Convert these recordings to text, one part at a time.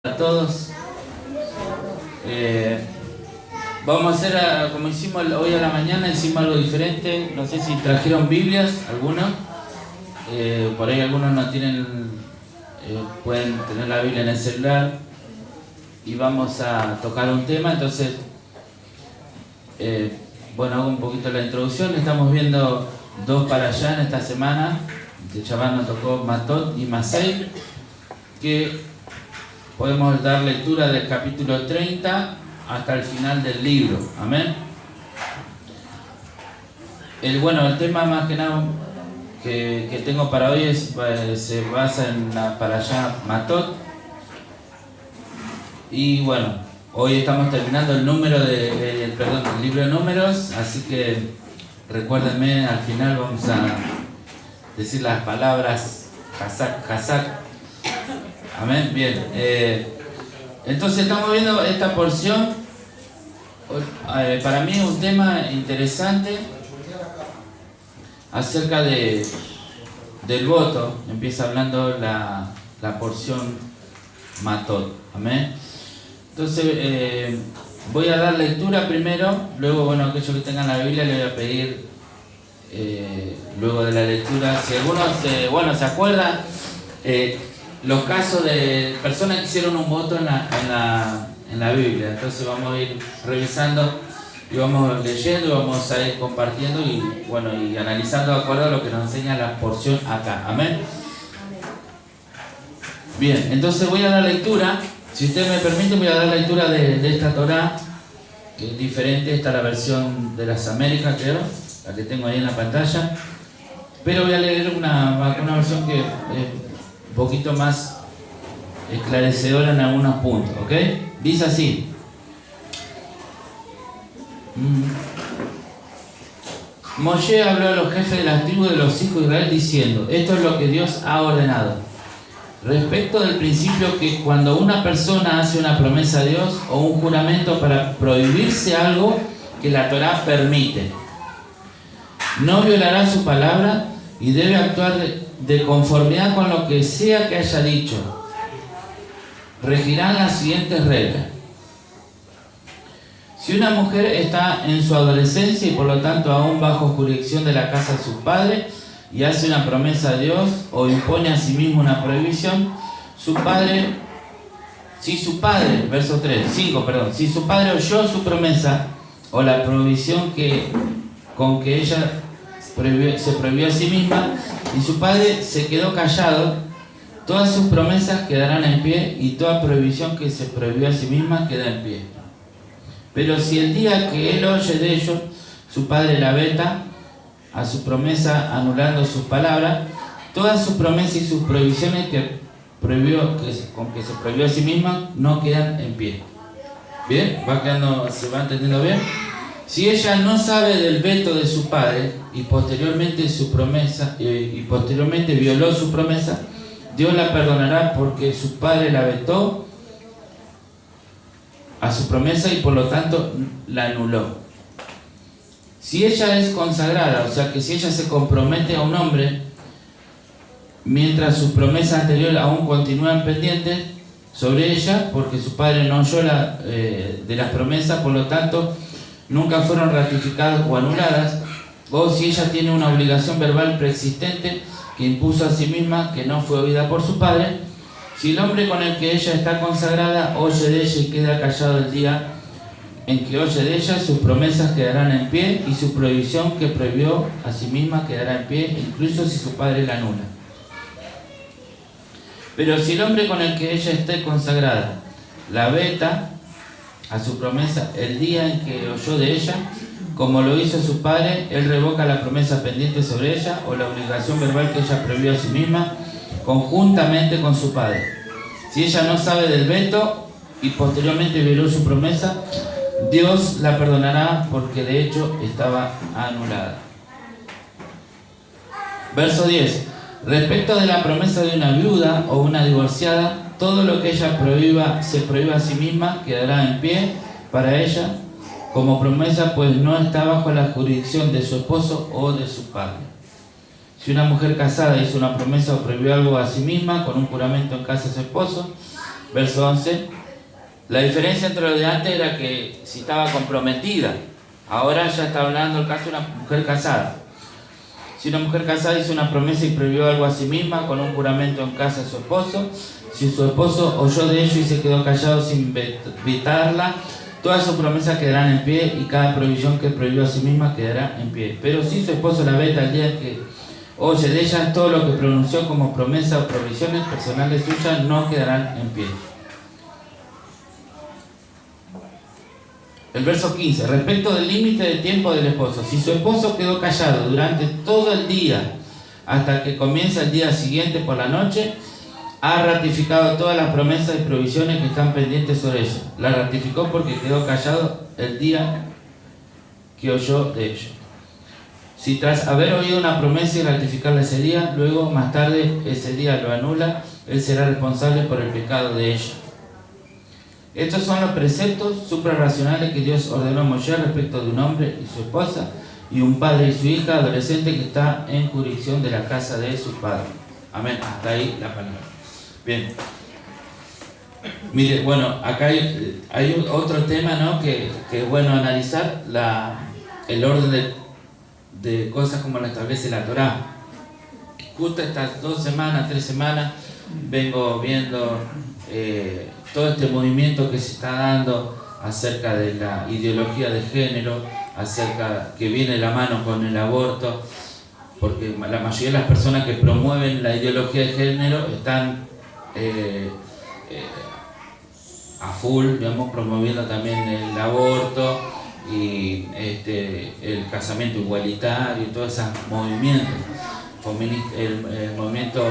A todos. Vamos a hacer como hicimos hoy a la mañana, hicimos algo diferente. No sé si trajeron Biblias, algunos. Por ahí algunos no tienen, pueden tener la Biblia en el celular. Y vamos a tocar un tema, entonces, bueno, hago un poquito la introducción. Estamos viendo dos para allá en esta semana. El chaval nos tocó Matot y Masei, que podemos dar lectura del capítulo 30 hasta el final del libro. Amén. El tema más que nada que tengo para hoy se basa en la para allá Matot. Y bueno, hoy estamos terminando el libro de Números, así que recuérdenme, al final vamos a decir las palabras Hazak. Amén, bien. Entonces estamos viendo esta porción. Para mí es un tema interesante acerca del voto. Empieza hablando la porción Matot. Amén. Entonces voy a dar lectura primero. Luego, bueno, aquellos que tengan la Biblia les voy a pedir luego de la lectura, si algunos se acuerdan, los casos de personas que hicieron un voto en la Biblia. Entonces vamos a ir revisando y vamos leyendo y vamos a ir compartiendo y analizando de acuerdo a lo que nos enseña la porción acá. Amén. Bien, entonces voy a dar lectura. Si usted me permite, voy a dar lectura de esta Torá, que es diferente. Esta es la versión de las Américas, creo, la que tengo ahí en la pantalla. Pero voy a leer una versión que un poquito más esclarecedora en algunos puntos, ¿ok? Dice así. Moshe habló a los jefes de las tribus de los hijos de Israel diciendo: esto es lo que Dios ha ordenado respecto del principio que cuando una persona hace una promesa a Dios o un juramento para prohibirse algo que la Torá permite, no violará su palabra y debe actuar de conformidad con lo que sea que haya dicho. Regirán las siguientes reglas. Si una mujer está en su adolescencia y por lo tanto aún bajo jurisdicción de la casa de su padre y hace una promesa a Dios o impone a sí mismo una prohibición, si su padre oyó su promesa o la prohibición con que ella se prohibió a sí misma y su padre se quedó callado, todas sus promesas quedarán en pie y toda prohibición que se prohibió a sí misma queda en pie. Pero si el día que él oye de ello, su padre la veta a su promesa anulando sus palabras, todas sus promesas y sus prohibiciones con que se prohibió a sí misma no quedan en pie. ¿Bien? ¿Se va entendiendo bien? Si ella no sabe del veto de su padre y posteriormente violó su promesa, Dios la perdonará porque su padre la vetó a su promesa y por lo tanto la anuló. Si ella es consagrada, o sea que si ella se compromete a un hombre mientras sus promesas anteriores aún continúan pendientes sobre ella, porque su padre no oyó de las promesas, por lo tanto nunca fueron ratificadas o anuladas, o si ella tiene una obligación verbal preexistente que impuso a sí misma que no fue oída por su padre, si el hombre con el que ella está consagrada oye de ella y queda callado el día en que oye de ella, sus promesas quedarán en pie y su prohibición que prohibió a sí misma quedará en pie, incluso si su padre la anula. Pero si el hombre con el que ella esté consagrada la veta a su promesa el día en que oyó de ella, como lo hizo su padre, él revoca la promesa pendiente sobre ella o la obligación verbal que ella prohibió a sí misma conjuntamente con su padre. Si ella no sabe del veto y posteriormente violó su promesa, Dios la perdonará porque de hecho estaba anulada. Verso 10. Respecto de la promesa de una viuda o una divorciada, todo lo que ella se prohíba a sí misma quedará en pie para ella como promesa, pues no está bajo la jurisdicción de su esposo o de su padre. Si una mujer casada hizo una promesa o prohibió algo a sí misma con un juramento en casa de su esposo, Verso 11. La diferencia entre lo de antes era que si estaba comprometida. Ahora ya está hablando el caso de una mujer casada. Si una mujer casada hizo una promesa y prohibió algo a sí misma con un juramento en casa de su esposo, si su esposo oyó de ello y se quedó callado sin vetarla, todas sus promesas quedarán en pie y cada prohibición que prohibió a sí misma quedará en pie. Pero si su esposo la veta el día que oye de ella, todo lo que pronunció como promesa o provisiones personales suyas no quedarán en pie. El verso 15, respecto del límite de tiempo del esposo. Si su esposo quedó callado durante todo el día hasta que comienza el día siguiente por la noche, ha ratificado todas las promesas y provisiones que están pendientes sobre ella. La ratificó porque quedó callado el día que oyó de ello. Si tras haber oído una promesa y ratificarla ese día, luego más tarde ese día lo anula, él será responsable por el pecado de ella. Estos son los preceptos suprarracionales que Dios ordenó a Moisés respecto de un hombre y su esposa, y un padre y su hija adolescente que está en jurisdicción de la casa de su padre. Amén. Hasta ahí la palabra. Bien. Mire, bueno, acá hay otro tema, ¿no? que es bueno analizar, el orden de cosas como lo establece la Torá. Justo estas 2 semanas, 3 semanas, vengo viendo todo este movimiento que se está dando acerca de la ideología de género, acerca que viene de la mano con el aborto, porque la mayoría de las personas que promueven la ideología de género están a full, digamos, promoviendo también el aborto y el casamiento igualitario y todos esos movimientos, el movimiento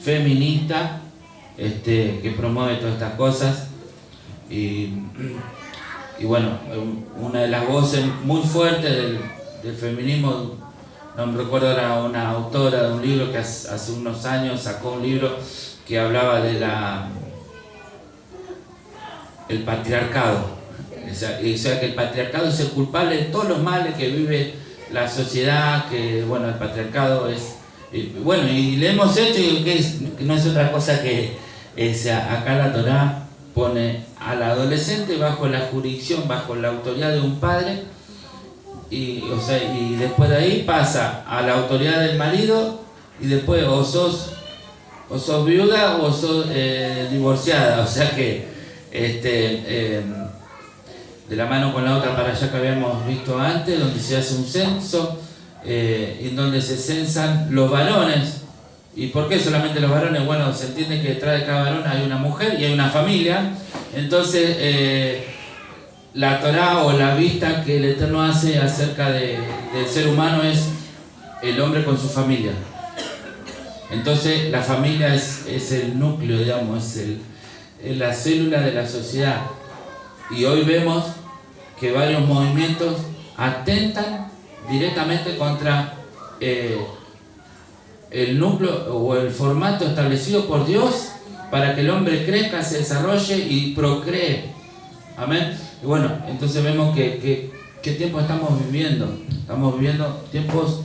feminista que promueve todas estas cosas. Y bueno, una de las voces muy fuertes del feminismo, no me recuerdo, era una autora de un libro que hace unos años sacó un libro que hablaba de el patriarcado. O sea, que el patriarcado es el culpable de todos los males que vive la sociedad, que bueno, el patriarcado es... Bueno, y le hemos hecho que no es otra cosa que acá la Torá pone al adolescente bajo la jurisdicción, bajo la autoridad de un padre, y después de ahí pasa a la autoridad del marido, y después o sos viuda o sos divorciada. O sea que de la mano con la otra para allá que habíamos visto antes, donde se hace un censo, en donde se censan los varones. ¿Y por qué solamente los varones? Bueno, se entiende que detrás de cada varón hay una mujer y hay una familia. Entonces, la Torá o la vista que el Eterno hace acerca del ser humano es el hombre con su familia. Entonces, la familia es el núcleo, digamos, es la célula de la sociedad. Y hoy vemos que varios movimientos atentan directamente contra el núcleo o el formato establecido por Dios para que el hombre crezca, se desarrolle y procree. Amén. Y bueno, entonces vemos ¿qué tiempo estamos viviendo? Estamos viviendo tiempos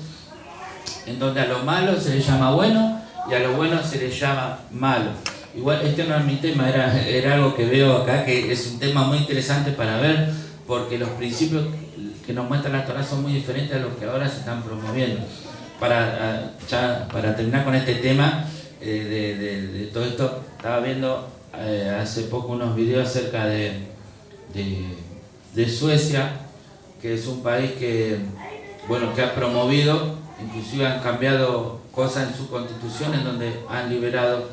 en donde a lo malo se le llama bueno y a lo bueno se le llama malo. Igual este no es mi tema, era algo que veo acá, que es un tema muy interesante para ver, porque los principios que nos muestra la Torá son muy diferentes a los que ahora se están promoviendo. Para terminar con este tema de todo esto, estaba viendo hace poco unos videos acerca de Suecia, que es un país que ha promovido, inclusive han cambiado cosas en su constitución, en donde han liberado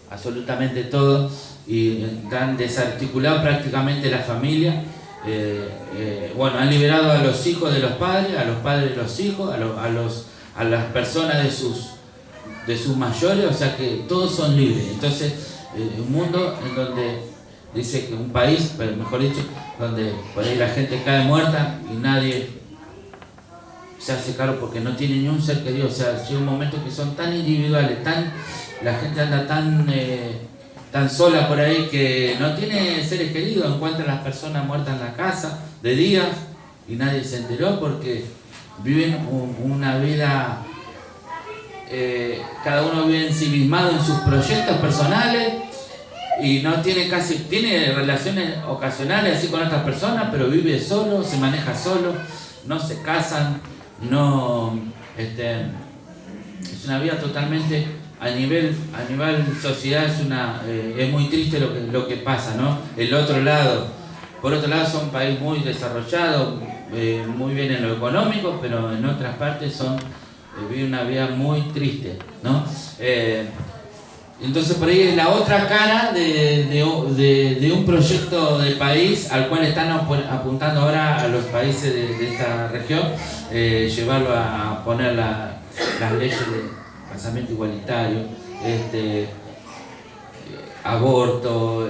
absolutamente todo y han desarticulado prácticamente la familia. Han liberado a los hijos de los padres, a los padres de los hijos, a las personas de sus mayores, o sea que todos son libres. Entonces, un mundo en donde dice que un país, pero mejor dicho, donde por ahí la gente cae muerta y nadie se hace cargo porque no tiene ni un ser querido. O sea, llega un momento que son tan individuales, la gente anda tan sola por ahí que no tiene seres queridos, encuentra a las personas muertas en la casa de día y nadie se enteró porque viven una vida, cada uno vive ensimismado en sus proyectos personales y no tiene tiene relaciones ocasionales así con otras personas, pero vive solo, se maneja solo, no se casan, no, es una vida totalmente a nivel sociedad, es muy triste lo que pasa, ¿no? Por otro lado son un país muy desarrollado, muy bien en lo económico, pero en otras partes viven una vida muy triste, ¿no? Entonces por ahí es la otra cara de un proyecto de país al cual están apuntando ahora a los países de esta región, llevarlo a poner las leyes de casamiento igualitario, aborto,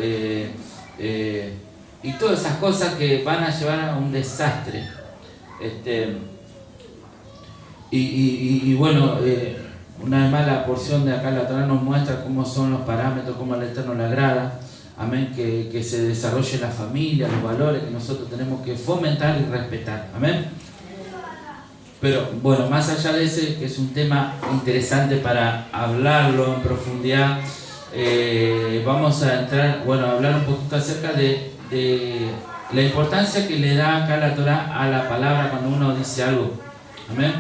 y todas esas cosas que van a llevar a un desastre. Y bueno, una vez más la porción de acá la Torá nos muestra cómo son los parámetros, cómo al Eterno le agrada, amén, que se desarrolle la familia, los valores que nosotros tenemos que fomentar y respetar, amén. Pero bueno, más allá de ese, que es un tema interesante para hablarlo en profundidad, vamos a entrar, a hablar un poquito acerca de la importancia que le da acá la Torá a la palabra cuando uno dice algo, amén.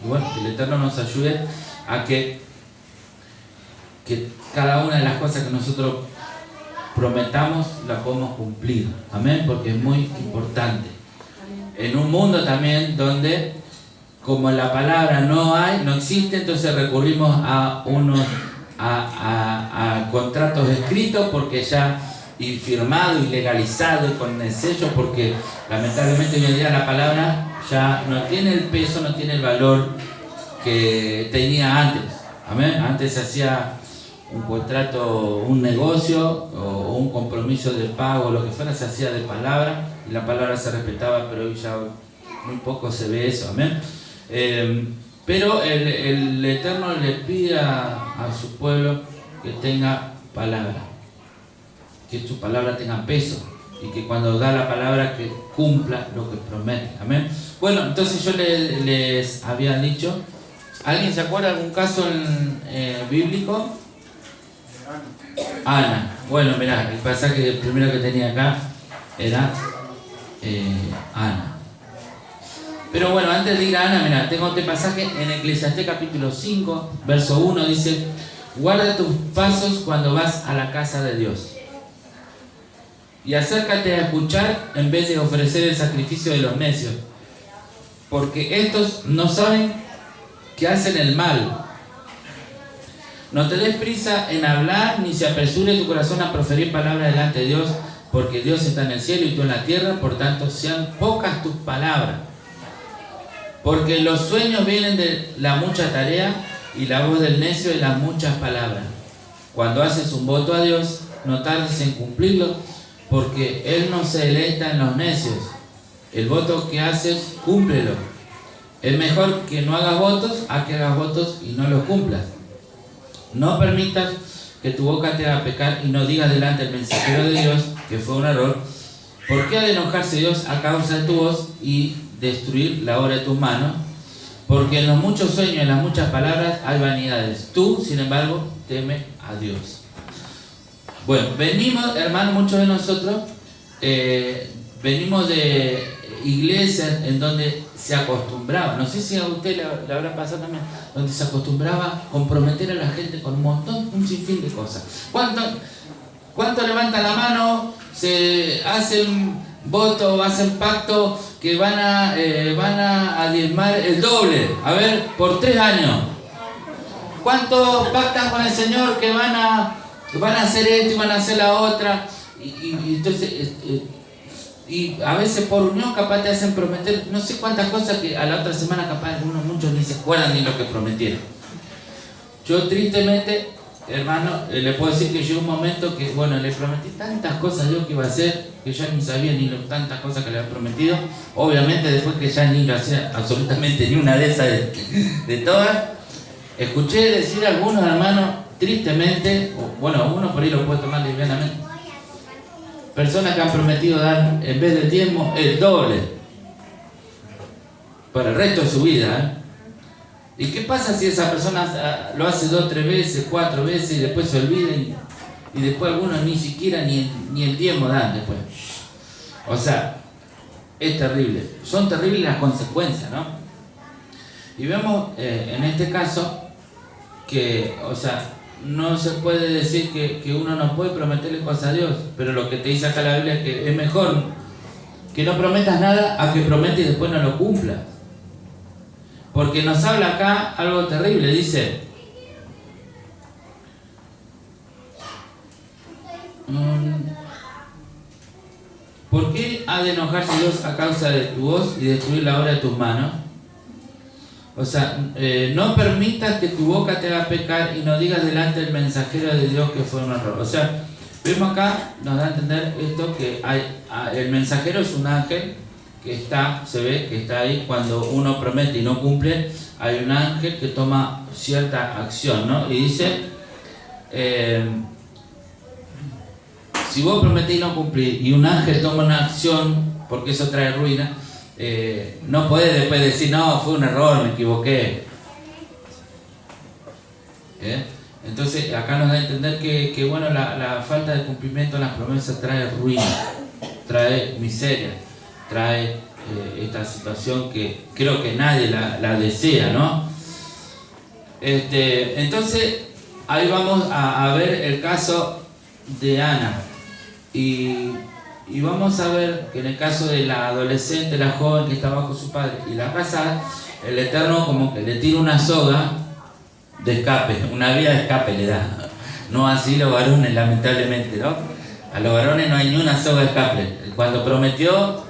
Y bueno, que el Eterno nos ayude a que cada una de las cosas que nosotros prometamos la podemos cumplir, amén, porque es muy importante. En un mundo también donde, como la palabra no existe, entonces recurrimos a contratos escritos porque ya, y firmado y legalizado y con el sello, porque lamentablemente hoy en día la palabra ya no tiene el peso, no tiene el valor que tenía antes. Amén. Antes se hacía un contrato, un negocio o un compromiso de pago, lo que fuera, se hacía de palabra y la palabra se respetaba, pero hoy ya muy poco se ve eso. Amén. Pero el Eterno le pide a su pueblo que tenga palabra, que su palabra tenga peso y que cuando da la palabra que cumpla lo que promete. Amén. Bueno, entonces yo les había dicho, ¿alguien se acuerda de algún caso bíblico? Ana. Bueno, mirá, el pasaje primero que tenía acá era Ana. Pero bueno, antes de ir a Ana, mirá, tengo este pasaje en Eclesiastés capítulo 5, verso 1, dice: guarda tus pasos cuando vas a la casa de Dios, y acércate a escuchar en vez de ofrecer el sacrificio de los necios, porque estos no saben que hacen el mal. No te des prisa en hablar, ni se apresure tu corazón a proferir palabras delante de Dios, porque Dios está en el cielo y tú en la tierra, por tanto sean pocas tus palabras. Porque los sueños vienen de la mucha tarea, y la voz del necio de las muchas palabras. Cuando haces un voto a Dios, no tardes en cumplirlo, porque Él no se deleita en los necios. El voto que haces, cúmplelo. Es mejor que no hagas votos a que hagas votos y no los cumplas. No permitas que tu boca te haga pecar y no digas delante del mensajero de Dios que fue un error. ¿Por qué ha de enojarse Dios a causa de tu voz y destruir la obra de tus manos? Porque en los muchos sueños y en las muchas palabras hay vanidades. Tú, sin embargo, teme a Dios. Bueno, venimos, hermanos, muchos de nosotros venimos de iglesias en donde se acostumbraba, no sé si a usted le habrá pasado también, donde se acostumbraba a comprometer a la gente con un sinfín de cosas. ¿Cuánto levantan la mano? Se hacen voto, hacen pacto que van a diezmar el doble, a ver, por 3 años. ¿Cuántos pactan con el Señor que van a hacer esto y van a hacer la otra? Y entonces, y a veces por unión capaz te hacen prometer no sé cuántas cosas que a la otra semana capaz muchos ni se acuerdan ni lo que prometieron. Yo tristemente, hermano, le puedo decir que llegó un momento que, le prometí tantas cosas a Dios que iba a hacer, que ya ni sabía tantas cosas que le había prometido. Obviamente después que ya ni lo hacía absolutamente ni una de esas de todas, escuché decir a algunos hermanos, tristemente, uno por ahí lo puede tomar livianamente, personas que han prometido dar, en vez del diezmo, el doble para el resto de su vida, ¿Y qué pasa si esa persona lo hace 2, 3 veces, 4 veces y después se olvida? y después algunos ni siquiera ni el diezmo dan después. O sea, es terrible. Son terribles las consecuencias, ¿no? Y vemos en este caso que, o sea, no se puede decir que uno no puede prometerle cosas a Dios, pero lo que te dice acá la Biblia es que es mejor que no prometas nada a que prometas y después no lo cumplas. Porque nos habla acá algo terrible, dice: ¿por qué ha de enojarse Dios a causa de tu voz y destruir la obra de tus manos? O sea, no permitas que tu boca te haga pecar y no digas delante del mensajero de Dios que fue un error. O sea, vemos acá, nos da a entender esto, que el mensajero es un ángel que está, se ve que está ahí cuando uno promete y no cumple. Hay un ángel que toma cierta acción, ¿no? Y dice, si vos prometés y no cumplís y un ángel toma una acción, porque eso trae ruina, no podés después decir, no, fue un error, me equivoqué. Entonces acá nos da a entender que bueno, la falta de cumplimiento de las promesas trae ruina, trae miseria, trae esta situación que creo que nadie la desea, ¿no? Entonces ahí vamos a ver el caso de Ana, y vamos a ver que en el caso de la adolescente, la joven que está bajo su padre y la casada, el Eterno como que le tira una soga de escape, una vía de escape le da. No así los varones, lamentablemente, ¿no? A los varones no hay ni una soga de escape. Cuando prometió,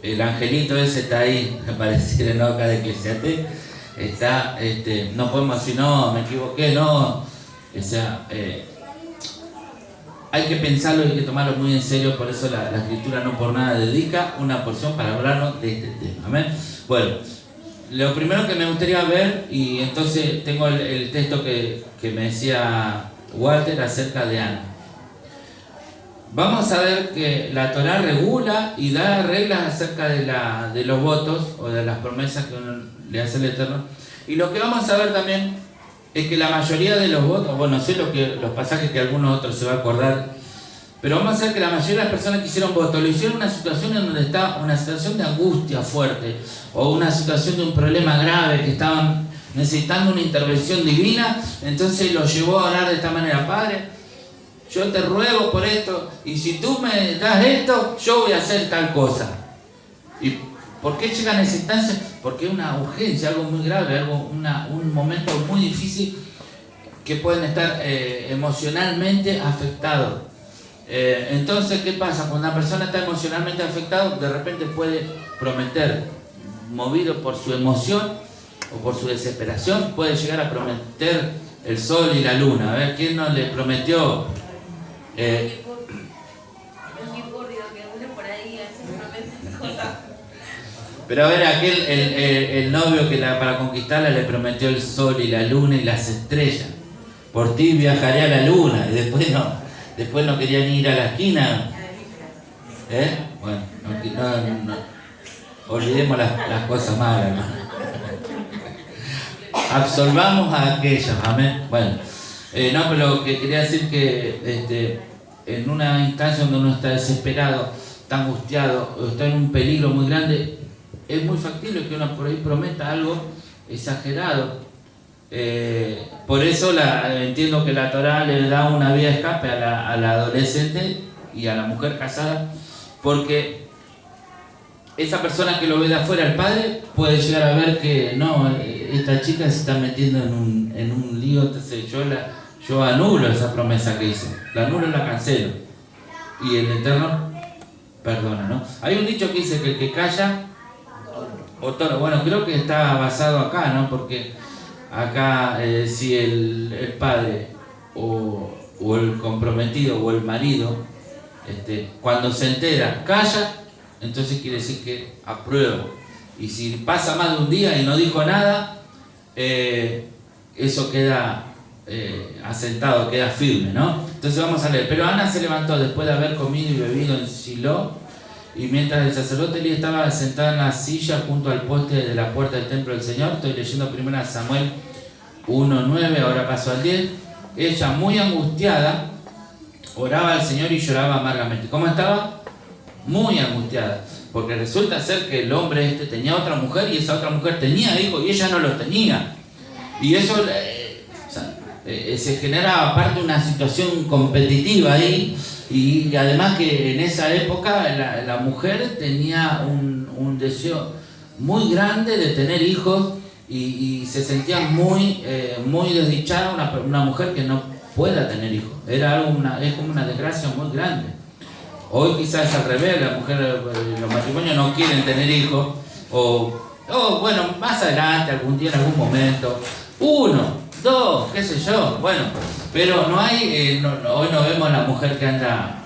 el angelito ese está ahí, me parece, ¿no? Acá de Eclesiastés, está, no podemos decir, no, me equivoqué, no. O sea, hay que pensarlo y hay que tomarlo muy en serio. Por eso la Escritura no por nada dedica una porción para hablarnos de este tema. Amén. Bueno, lo primero que me gustaría ver, y entonces tengo el texto que me decía Walter acerca de Ana. Vamos a ver que la Torá regula y da reglas acerca de los votos o de las promesas que uno le hace al Eterno. Y lo que vamos a ver también es que la mayoría de los votos, bueno, sé los pasajes que algunos otros se va a acordar, pero vamos a ver que la mayoría de las personas que hicieron votos lo hicieron en una situación en donde está una situación de angustia fuerte, o una situación de un problema grave, que estaban necesitando una intervención divina. Entonces lo llevó a orar de esta manera: Padre, yo te ruego por esto, y si tú me das esto, yo voy a hacer tal cosa. ¿Y por qué llegan a esa instancia? Porque es una urgencia, algo muy grave, un momento muy difícil, que pueden estar emocionalmente afectados. Entonces, ¿qué pasa? Cuando una persona está emocionalmente afectada, de repente puede prometer, movido por su emoción o por su desesperación, puede llegar a prometer el sol y la luna. A ver, ¿quién no le prometió? Pero a ver, aquel, el novio que para conquistarla le prometió el sol y la luna y las estrellas. Por ti viajaré a la luna. Y después no quería ni ir a la esquina. Bueno, no. Olvidemos las cosas malas, hermano. Absolvamos a aquellos, amén. Bueno, no, pero lo que quería decir que en una instancia donde uno está desesperado, está angustiado, o está en un peligro muy grande, es muy factible que uno por ahí prometa algo exagerado. Por eso entiendo que la Torá le da una vía de escape a la adolescente y a la mujer casada, porque esa persona que lo ve de afuera, el padre, puede llegar a ver que no, esta chica se está metiendo en un lío, entonces yo anulo esa promesa que hice, la anulo y la cancelo, y el Eterno perdona, ¿no? Hay un dicho que dice que el que calla otorga. Bueno, creo que está basado acá, ¿no? Porque acá si el padre o el comprometido o el marido, cuando se entera, calla, entonces quiere decir que aprueba. Y si pasa más de un día y no dijo nada, eso queda asentado, queda firme, ¿no? Entonces vamos a leer. Pero Ana se levantó después de haber comido y bebido en Silo, y mientras el sacerdote Elí estaba sentado en la silla junto al poste de la puerta del templo del Señor. Estoy leyendo 1 Samuel 1:9, ahora paso al 10. Ella, muy angustiada, oraba al Señor y lloraba amargamente. ¿Cómo estaba? Muy angustiada, porque resulta ser que el hombre este tenía otra mujer y esa otra mujer tenía hijos y ella no los tenía. Y eso se genera aparte una situación competitiva ahí, y además que en esa época la mujer tenía un deseo muy grande de tener hijos y se sentía muy desdichada una mujer que no pueda tener hijos. Es como una desgracia muy grande. Hoy quizás es al revés, las mujeres, los matrimonios no quieren tener hijos, o bueno, más adelante, algún día, en algún momento, 1, 2, qué sé yo, bueno, pero no hay, hoy no vemos la mujer que anda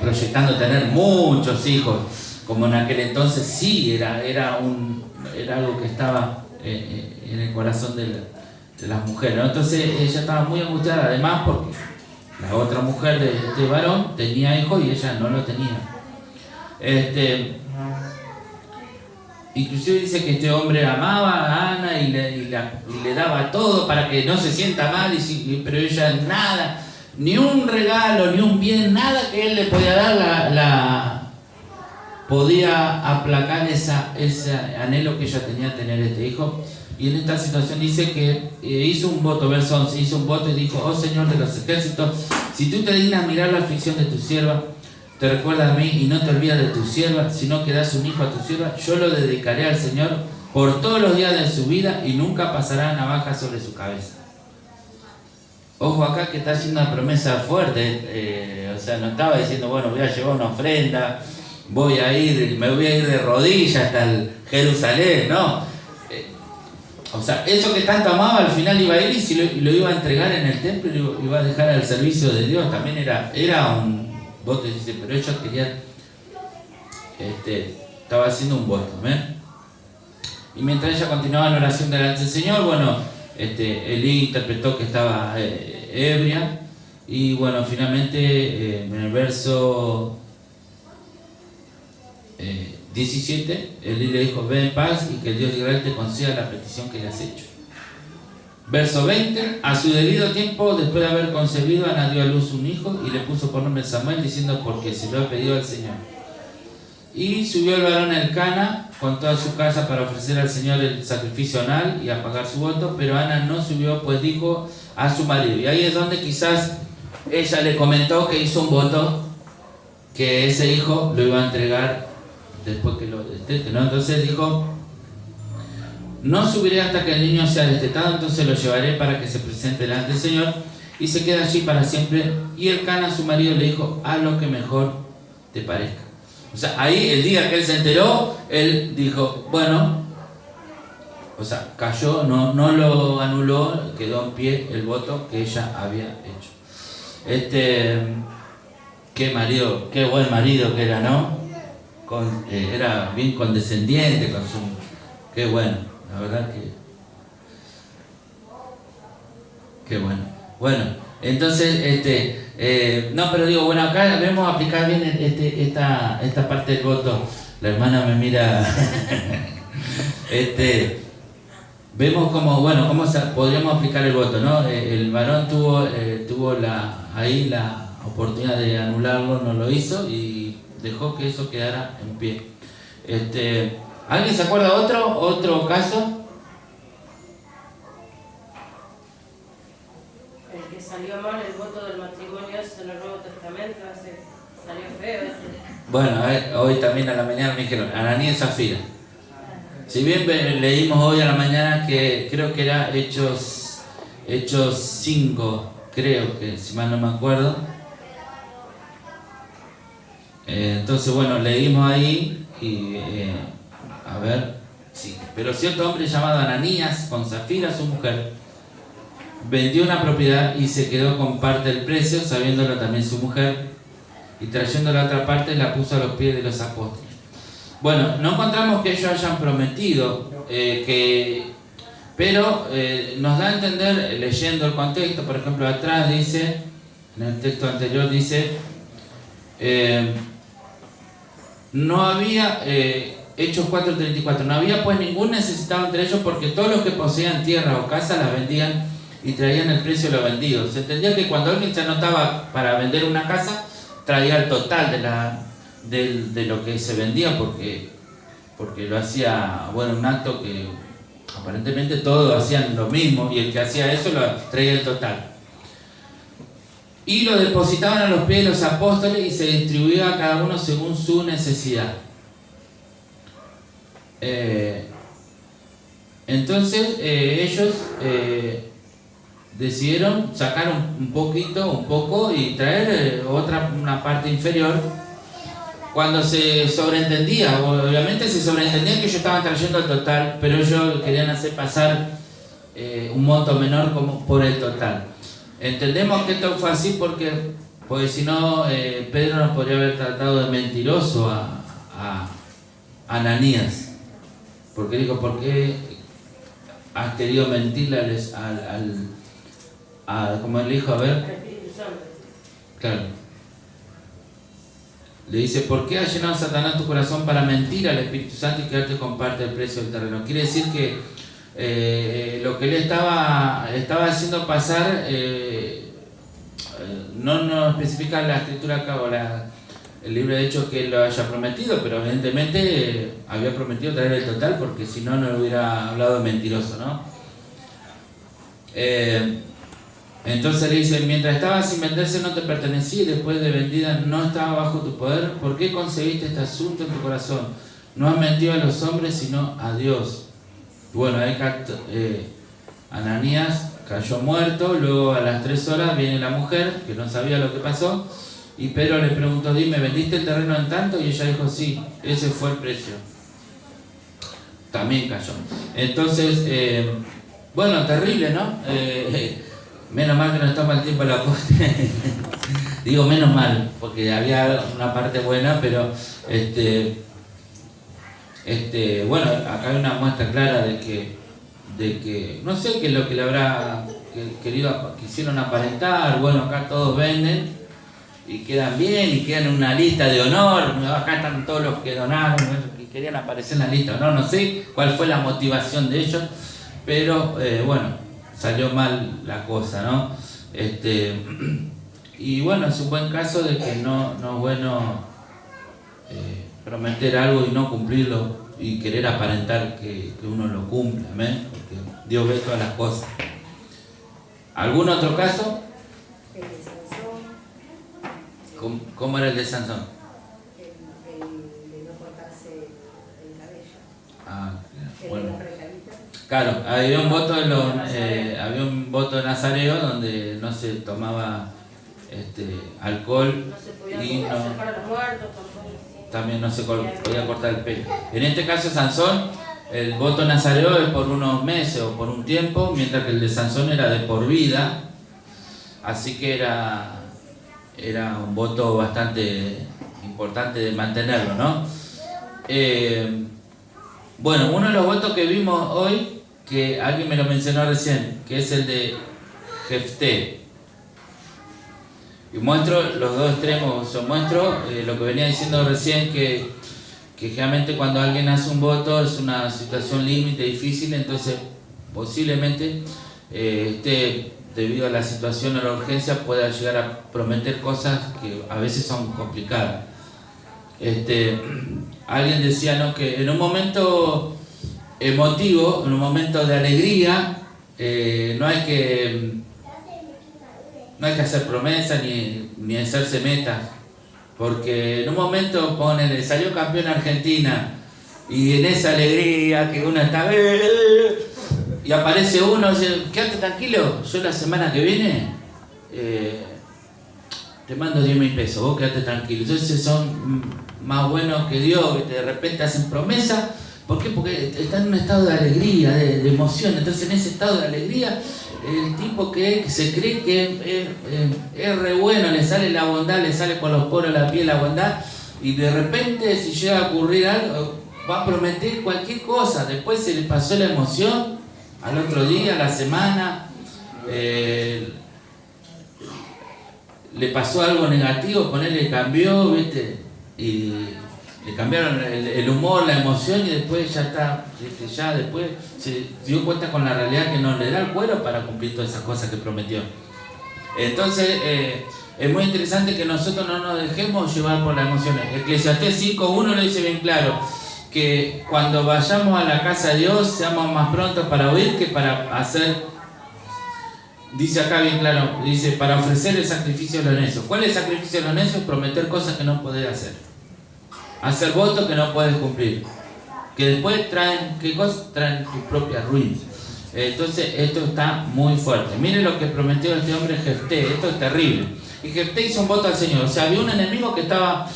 proyectando tener muchos hijos, como en aquel entonces sí, era algo que estaba en el corazón de las mujeres, ¿no? Entonces ella estaba muy angustiada, además porque la otra mujer de este varón tenía hijos y ella no lo tenía. Inclusive dice que este hombre amaba a Ana y le daba todo para que no se sienta mal, pero ella nada, ni un regalo, ni un bien, nada que él le podía dar podía aplacar ese anhelo que ella tenía de tener este hijo. Y en esta situación dice que hizo un voto, verso 11, hizo un voto y dijo: oh Señor de los ejércitos, si tú te dignas mirar la aflicción de tu sierva, te recuerdas a mí y no te olvidas de tu sierva, sino que das un hijo a tu sierva, yo lo dedicaré al Señor por todos los días de su vida y nunca pasará navaja sobre su cabeza. Ojo acá que está haciendo una promesa fuerte, o sea, no estaba diciendo, bueno, voy a llevar una ofrenda, me voy a ir de rodillas hasta el Jerusalén, no. O sea, eso que tanto amaba al final iba a ir y lo iba a entregar en el templo y lo iba a dejar al servicio de Dios. También era un voto, dice, pero ellos querían, estaba haciendo un voto, ¿ven? Y mientras ella continuaba en oración delante del Señor, bueno, Elí interpretó que estaba ebria, y bueno, finalmente en el verso 17, Elí le dijo: ve en paz y que el Dios de Israel te conceda la petición que le has hecho. Verso 20, a su debido tiempo, después de haber concebido, Ana dio a luz un hijo y le puso por nombre Samuel, diciendo: porque se lo ha pedido al Señor. Y subió el varón Elcana con toda su casa para ofrecer al Señor el sacrificio anual y a pagar su voto, pero Ana no subió, pues dijo a su marido. Y ahí es donde quizás ella le comentó que hizo un voto, que ese hijo lo iba a entregar después que lo destete, ¿no? Entonces dijo: no subiré hasta que el niño sea destetado, entonces lo llevaré para que se presente delante del Señor y se quede allí para siempre. Y Elcana, su marido, le dijo: haz lo que mejor te parezca. O sea, ahí el día que él se enteró, él dijo, bueno, o sea, cayó, no lo anuló, quedó en pie el voto que ella había hecho. Qué marido, qué buen marido que era, ¿no? Era bien condescendiente con su... Qué bueno, la verdad que... Qué bueno. Bueno, entonces, no, pero digo, bueno, acá debemos aplicar bien esta parte del voto. La hermana me mira... vemos cómo podríamos aplicar el voto, ¿no? El varón tuvo la oportunidad de anularlo, no lo hizo y dejó que eso quedara en pie. ¿Alguien se acuerda de otro caso? El que salió mal el voto del matrimonio en el Nuevo Testamento, salió feo ese. Bueno, hoy también a la mañana me dijeron Ananías y Zafira. Si bien leímos hoy a la mañana que creo que era Hechos 5, creo que, si mal no me acuerdo. Entonces, bueno, leímos ahí y a ver, sí. Pero cierto hombre llamado Ananías, con Zafira su mujer, vendió una propiedad y se quedó con parte del precio, sabiéndolo también su mujer, y trayendo la otra parte la puso a los pies de los apóstoles. Bueno, no encontramos que ellos hayan prometido, pero nos da a entender, leyendo el contexto, por ejemplo, atrás dice, en el texto anterior dice, no había Hechos 4:34. No había pues ningún necesitado entre ellos, porque todos los que poseían tierra o casa las vendían y traían el precio de lo vendido. Se entendía que cuando alguien se anotaba para vender una casa, traía el total de lo que se vendía, porque lo hacía, bueno, un acto que aparentemente todos hacían lo mismo, y el que hacía eso lo traía el total. Y lo depositaban a los pies de los apóstoles y se distribuía a cada uno según su necesidad. Entonces ellos decidieron sacar un poco y traer una parte inferior. Cuando se sobreentendía, obviamente se sobreentendía que ellos estaban trayendo el total, pero ellos querían hacer pasar un monto menor como por el total. Entendemos que esto fue así porque si no, Pedro nos podría haber tratado de mentiroso a Ananías. Porque dijo, ¿por qué has querido mentirle como él dijo? A ver. Al Espíritu Santo. Claro. Le dice, ¿por qué has llenado Satanás tu corazón para mentir al Espíritu Santo y quedarte con parte del precio del terreno? Quiere decir que lo que él estaba haciendo pasar, no especifica la escritura acá o el libro de Hechos que él lo haya prometido, pero evidentemente había prometido traer el total, porque si no, no le hubiera hablado de mentiroso, ¿no? Entonces le dice, mientras estaba sin venderse no te pertenecía, y después de vendida no estaba bajo tu poder. ¿Por qué concebiste este asunto en tu corazón? No has mentido a los hombres, sino a Dios. Bueno, ahí Ananías cayó muerto. Luego a las 3 horas viene la mujer, que no sabía lo que pasó, y Pedro le preguntó, dime, ¿vendiste el terreno en tanto? Y ella dijo, sí, ese fue el precio. También cayó. Entonces, bueno, terrible, ¿no? Menos mal que nos toma el tiempo la posta. Digo menos mal, porque había una parte buena, pero bueno, acá hay una muestra clara de que no sé qué es lo que le habrá quisieron aparentar. Bueno, acá todos venden y quedan bien y quedan en una lista de honor. Acá están todos los que donaron y querían aparecer en la lista, no sé cuál fue la motivación de ellos, pero bueno, salió mal la cosa, ¿no? Y bueno, es un buen caso de que no es bueno prometer algo y no cumplirlo y querer aparentar que uno lo cumple, ¿amén? Porque Dios ve todas las cosas. ¿Algún otro caso? El de Sansón. ¿Cómo era el de Sansón? El de no cortarse el cabello. Ah, El bueno. de las regalitas. Claro, había un voto de Nazareo donde no se tomaba alcohol No se podía y sacar a los muertos tampoco. también no se podía cortar el pelo. En este caso Sansón, el voto nazareo es por unos meses o por un tiempo, mientras que el de Sansón era de por vida, así que era un voto bastante importante de mantenerlo, ¿no? Bueno, uno de los votos que vimos hoy, que alguien me lo mencionó recién, que es el de Jefté. Y muestro los dos extremos, muestro lo que venía diciendo recién, que generalmente cuando alguien hace un voto es una situación límite, difícil, entonces posiblemente debido a la situación o la urgencia pueda llegar a prometer cosas que a veces son complicadas. Alguien decía, ¿no?, que en un momento emotivo, en un momento de alegría, no hay que hacer promesas ni hacerse metas, porque en un momento salió campeón Argentina y en esa alegría que uno está y aparece uno y dice, quédate tranquilo, yo la semana que viene te mando 10.000 pesos, vos quédate tranquilo. Entonces son más buenos que Dios, que de repente hacen promesas. ¿Por qué? Porque está en un estado de alegría, de emoción. Entonces en ese estado de alegría el tipo que se cree que es re bueno, le sale la bondad, le sale con los poros de la piel la bondad, y de repente si llega a ocurrir algo va a prometer cualquier cosa. Después se le pasó la emoción, al otro día, a la semana le pasó algo negativo, ponerle cambió, ¿viste? Y Le cambiaron el humor, la emoción y después ya después se dio cuenta con la realidad que no le da el cuero para cumplir todas esas cosas que prometió. Entonces es muy interesante que nosotros no nos dejemos llevar por las emociones. Eclesiastés 5.1 le dice bien claro que cuando vayamos a la casa de Dios seamos más prontos para oír que para hacer. Dice acá bien claro, dice para ofrecer el sacrificio de los necios. ¿Cuál es el sacrificio de los necios? Prometer cosas que no podés hacer. Hacer votos que no puedes cumplir, que después traen, ¿qué cosas? Traen tu propia ruina. Entonces esto está muy fuerte. Miren lo que prometió este hombre Jefté, esto es terrible. Y Jefté hizo un voto al Señor, o sea, había un enemigo que estaba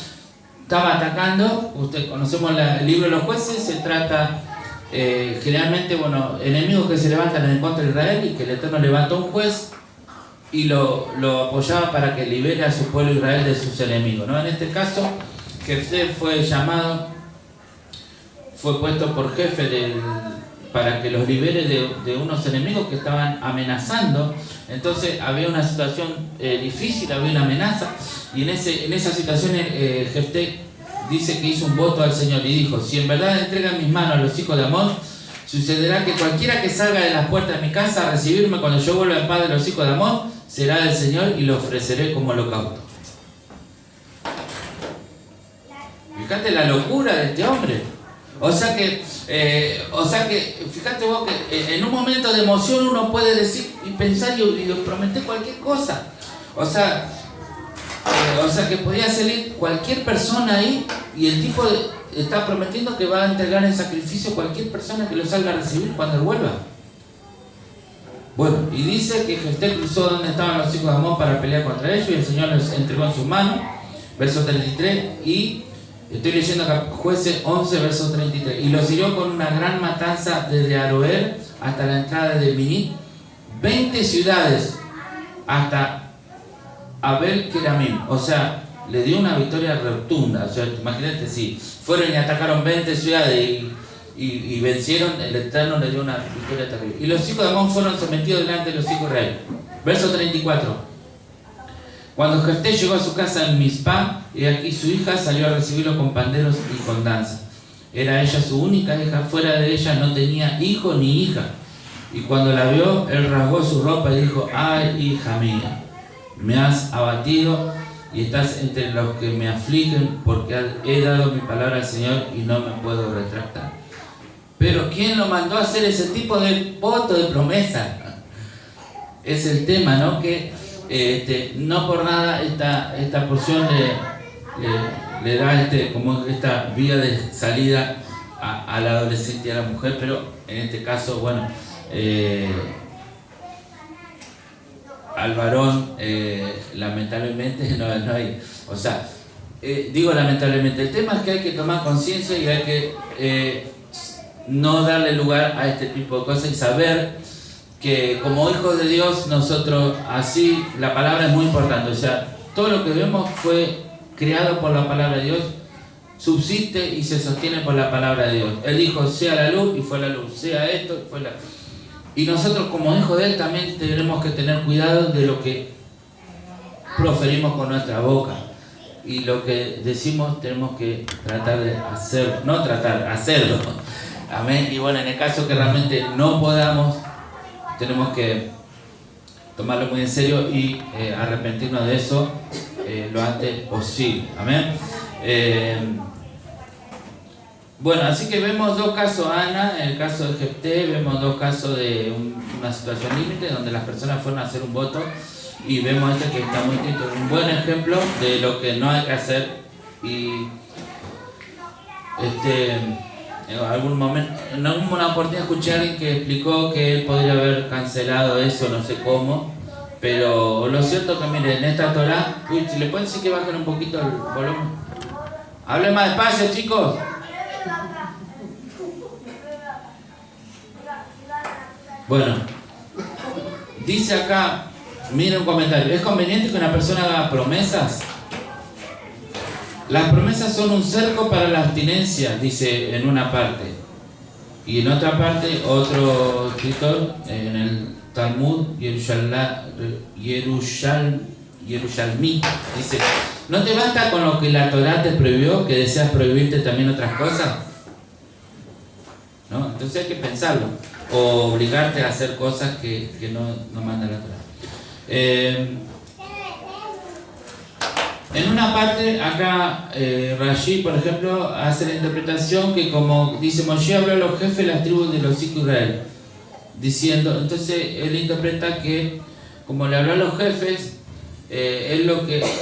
atacando. Conocemos el libro de los jueces, se trata generalmente, bueno, enemigos que se levantan en contra de Israel y que el Eterno levantó un juez y lo apoyaba para que libere a su pueblo Israel de sus enemigos, ¿no? En este caso Jefté fue llamado, fue puesto por jefe para que los libere de unos enemigos que estaban amenazando. Entonces había una situación difícil, había una amenaza, y en esa situación Jefté dice que hizo un voto al Señor y dijo: si en verdad entregan mis manos a los hijos de Amón, sucederá que cualquiera que salga de las puertas de mi casa a recibirme cuando yo vuelva en paz de los hijos de Amón, será del Señor y lo ofreceré como holocausto. Fíjate la locura de este hombre. O sea que fíjate vos que en un momento de emoción uno puede decir y pensar y prometer cualquier cosa. O sea que podía salir cualquier persona ahí y el tipo está prometiendo que va a entregar en sacrificio a cualquier persona que lo salga a recibir cuando él vuelva. Bueno, y dice que Jefté cruzó donde estaban los hijos de Amón para pelear contra ellos y el Señor los entregó en sus manos. Verso 33 y... Estoy leyendo acá, Jueces 11, verso 33. Y los hirió con una gran matanza desde Aroer hasta la entrada de Minit, 20 ciudades hasta Abel-Keramim. O sea, le dio una victoria rotunda. O sea, imagínate si fueron y atacaron 20 ciudades y vencieron, el Eterno le dio una victoria terrible. Y los hijos de Amón fueron sometidos delante de los hijos de Israel. Verso 34. Cuando Jefté llegó a su casa en Mizpah, y aquí su hija salió a recibirlo con panderos y con danza. Era ella su única hija, fuera de ella no tenía hijo ni hija. Y cuando la vio, él rasgó su ropa y dijo: ay, hija mía, me has abatido y estás entre los que me afligen, porque he dado mi palabra al Señor y no me puedo retractar. Pero ¿quién lo mandó a hacer ese tipo de voto, de promesa? Es el tema, ¿no? Que no por nada esta porción le da como esta vía de salida a la adolescente y a la mujer, pero en este caso, bueno, al varón lamentablemente no hay, o sea, digo lamentablemente, el tema es que hay que tomar conciencia y hay que no darle lugar a este tipo de cosas y saber que como hijos de Dios nosotros, así, la palabra es muy importante. O sea, todo lo que vemos fue creado por la palabra de Dios, subsiste y se sostiene por la palabra de Dios. Él dijo: sea la luz, y fue la luz; sea esto, y fue la... Y nosotros como hijos de Él también tenemos que tener cuidado de lo que proferimos con nuestra boca. Y lo que decimos tenemos que tratar de hacerlo, no tratar, hacerlo. Amén. Y bueno, en el caso que realmente no podamos, tenemos que tomarlo muy en serio y arrepentirnos de eso lo antes posible. Amén. Bueno, así que vemos dos casos, Ana, en el caso de Jefté, vemos dos casos de una situación límite donde las personas fueron a hacer un voto, y vemos que está muy distinto, un buen ejemplo de lo que no hay que hacer. Y en algún momento, en alguna oportunidad escuché a alguien que explicó que él podría haber cancelado eso, no sé cómo, pero lo cierto es que miren, en esta Torah, si le pueden decir que bajen un poquito el volumen. Hablen más despacio, chicos. Bueno, dice acá, miren un comentario: ¿es conveniente que una persona haga promesas? Las promesas son un cerco para la abstinencia, dice en una parte. Y en otra parte, otro escritor, en el Talmud, Yerushalmi, dice, ¿no te basta con lo que la Torá te prohibió, que deseas prohibirte también otras cosas? ¿No? Entonces hay que pensarlo, o obligarte a hacer cosas que no manda la Torá. En una parte, acá Rashi, por ejemplo, hace la interpretación que como dice Moshe habló a los jefes de las tribus de los hijos de Israel, diciendo, entonces él interpreta que como le habló a los jefes,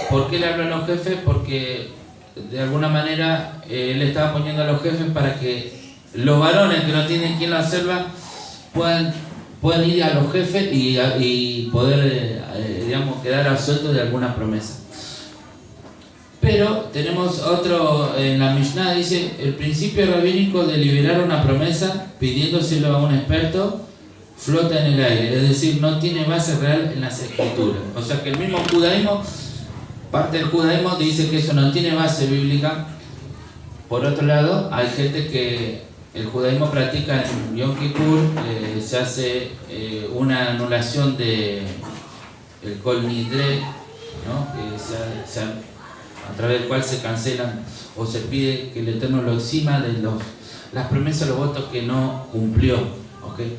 ¿por qué le habló a los jefes? Porque de alguna manera él estaba poniendo a los jefes para que los varones que no tienen quien los sirva puedan ir a los jefes y poder, digamos, quedar absueltos de alguna promesa. Pero tenemos otro, en la Mishnah dice, el principio rabínico de liberar una promesa pidiéndoselo a un experto flota en el aire, es decir, no tiene base real en las escrituras. O sea que el mismo judaísmo, parte del judaísmo dice que eso no tiene base bíblica. Por otro lado, hay gente que el judaísmo practica en Yom Kippur, se hace una anulación de el Kol Nidre, ¿no? Que a través del cual se cancelan o se pide que el Eterno lo exima de las promesas, los votos que no cumplió. ¿Okay?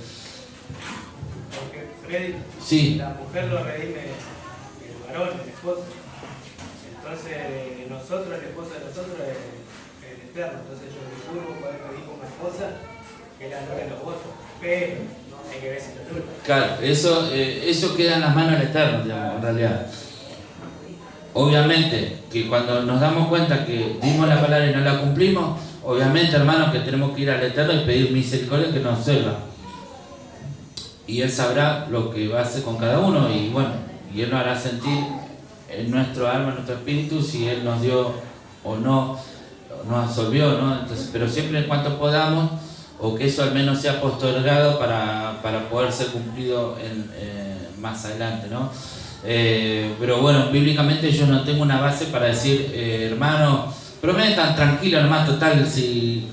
Porque Freddy, sí. La mujer lo redime el varón, el esposo. Entonces nosotros, el esposo de nosotros es el Eterno. Entonces yo me juro poder pedir con una esposa que él anule los votos. Pero no hay que ver si lo anula. Claro, eso queda en las manos del Eterno, digamos, en realidad. Obviamente que cuando nos damos cuenta que dimos la palabra y no la cumplimos, obviamente, hermanos, que tenemos que ir al Eterno y pedir misericordia que nos salva. Y Él sabrá lo que va a hacer con cada uno y bueno, y Él nos hará sentir en nuestro alma, en nuestro espíritu, si Él nos dio o no, nos absolvió, ¿no? Entonces, pero siempre en cuanto podamos, o que eso al menos sea postergado para poder ser cumplido más adelante, ¿no? Pero bueno, bíblicamente yo no tengo una base para decir, hermano, prometan, tranquilo, hermano, total, si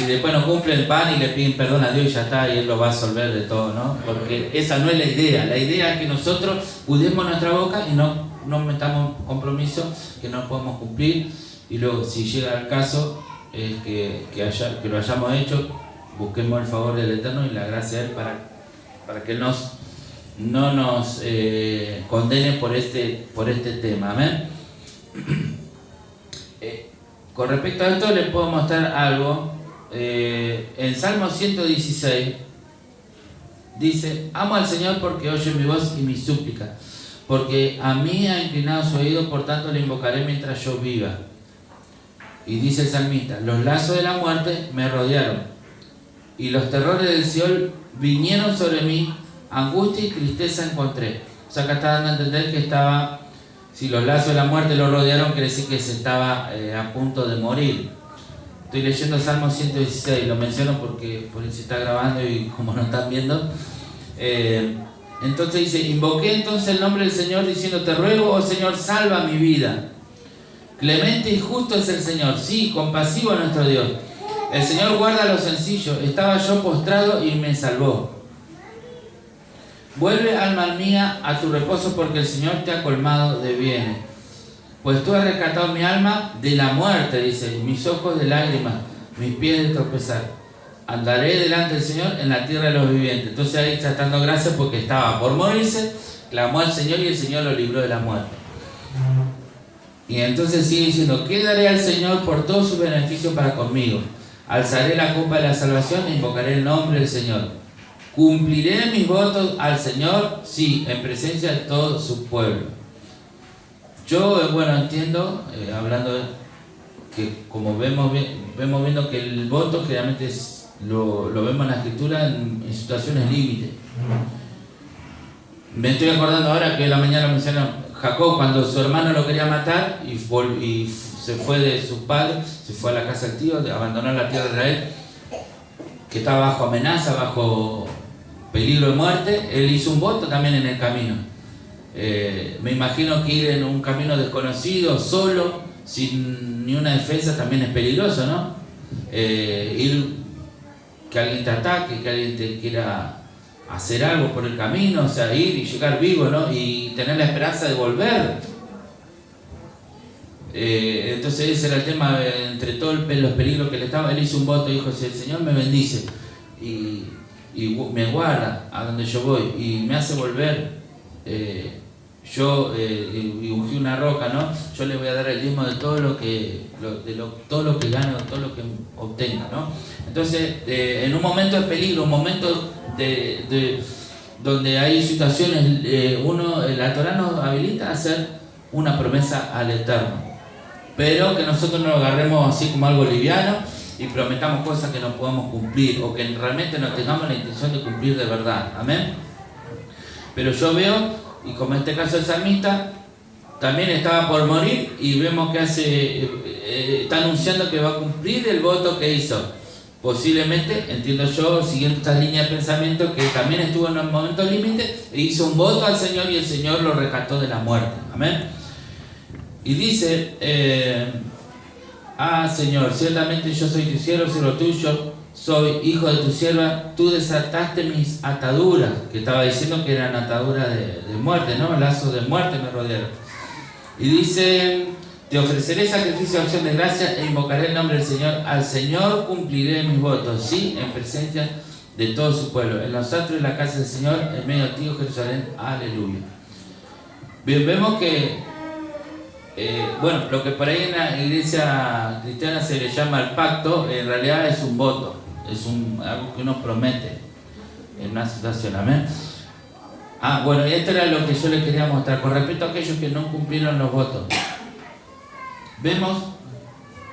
después no cumplen, van y le piden perdón a Dios y ya está, y Él lo va a absolver de todo, ¿no? Porque esa no es la idea. La idea es que nosotros cuidemos nuestra boca y no metamos compromisos que no podemos cumplir, y luego si llega el caso que lo hayamos hecho, busquemos el favor del Eterno y la gracia de Él para que no nos condene por este tema. Amén. Con respecto a esto les puedo mostrar algo. En Salmo 116 dice: amo al Señor porque oye mi voz y mi súplica, porque a mí ha inclinado su oído, por tanto le invocaré mientras yo viva. Y dice el salmista: los lazos de la muerte me rodearon y los terrores del Seol vinieron sobre mí, angustia y tristeza encontré. O sea, acá está dando a entender que estaba, si los lazos de la muerte lo rodearon, quiere decir que se estaba a punto de morir. Estoy leyendo Salmo 116, lo menciono porque por ahí se está grabando y como no están viendo. Entonces dice: invoqué entonces el nombre del Señor diciendo: te ruego, oh Señor, salva mi vida. Clemente y justo es el Señor, sí, compasivo es nuestro Dios. El Señor guarda a los sencillos. Estaba yo postrado y me salvó. Vuelve, alma mía, a tu reposo, porque el Señor te ha colmado de bienes. Pues tú has rescatado mi alma de la muerte, dice, mis ojos de lágrimas, mis pies de tropezar. Andaré delante del Señor en la tierra de los vivientes. Entonces ahí está dando gracias porque estaba por morirse, clamó al Señor y el Señor lo libró de la muerte. Y entonces sigue diciendo: ¿qué daré al Señor por todos sus beneficios para conmigo? Alzaré la copa de la salvación e invocaré el nombre del Señor. Cumpliré mis votos al Señor, sí, en presencia de todo su pueblo. Yo, bueno, entiendo, hablando de que como vemos viendo que el voto generalmente lo vemos en la Escritura en situaciones límite. Me estoy acordando ahora que la mañana mencionaron Jacob, cuando su hermano lo quería matar y se fue de sus padres, se fue a la casa del tío, abandonó la tierra de Israel, que estaba bajo amenaza, bajo peligro de muerte. Él hizo un voto también en el camino. Me imagino que ir en un camino desconocido, solo, sin ni una defensa, también es peligroso, ¿no? Ir, que alguien te ataque, que alguien te quiera hacer algo por el camino, o sea, ir y llegar vivo, ¿no? Y tener la esperanza de volver. Entonces ese era el tema, entre todos los peligros que le estaba. Él hizo un voto, dijo: si el Señor me bendice y me guarda a donde yo voy y me hace volver, y ungí una roca, ¿no? Yo le voy a dar el diezmo de todo lo que todo lo que gane, todo lo que obtenga, ¿no? Entonces, en un momento de peligro, un momento donde hay situaciones, la Torá nos habilita a hacer una promesa al Eterno, pero que nosotros no lo agarremos así como algo liviano y prometamos cosas que no podemos cumplir, o que realmente no tengamos la intención de cumplir de verdad. Amén. Pero yo veo, y como en este caso el salmista también estaba por morir, y vemos que está anunciando que va a cumplir el voto que hizo. Posiblemente, entiendo yo, siguiendo esta línea de pensamiento, que también estuvo en un momento límite e hizo un voto al Señor, y el Señor lo rescató de la muerte. Amén. Y dice: Señor, ciertamente yo soy tu siervo tuyo, soy hijo de tu sierva, tú desataste mis ataduras, que estaba diciendo que eran ataduras de muerte, ¿no? Lazos de muerte me rodearon. Y dice: te ofreceré sacrificio de acción de gracia e invocaré el nombre del Señor. Al Señor cumpliré mis votos, sí, en presencia de todo su pueblo, en los atrios de la casa del Señor, en medio de ti, oh Jerusalén. Aleluya. Bien, vemos que lo que por ahí en la iglesia cristiana se le llama el pacto, en realidad es un voto, es algo que uno promete en una situación. Amén. Y esto era lo que yo les quería mostrar con respecto a aquellos que no cumplieron los votos. Vemos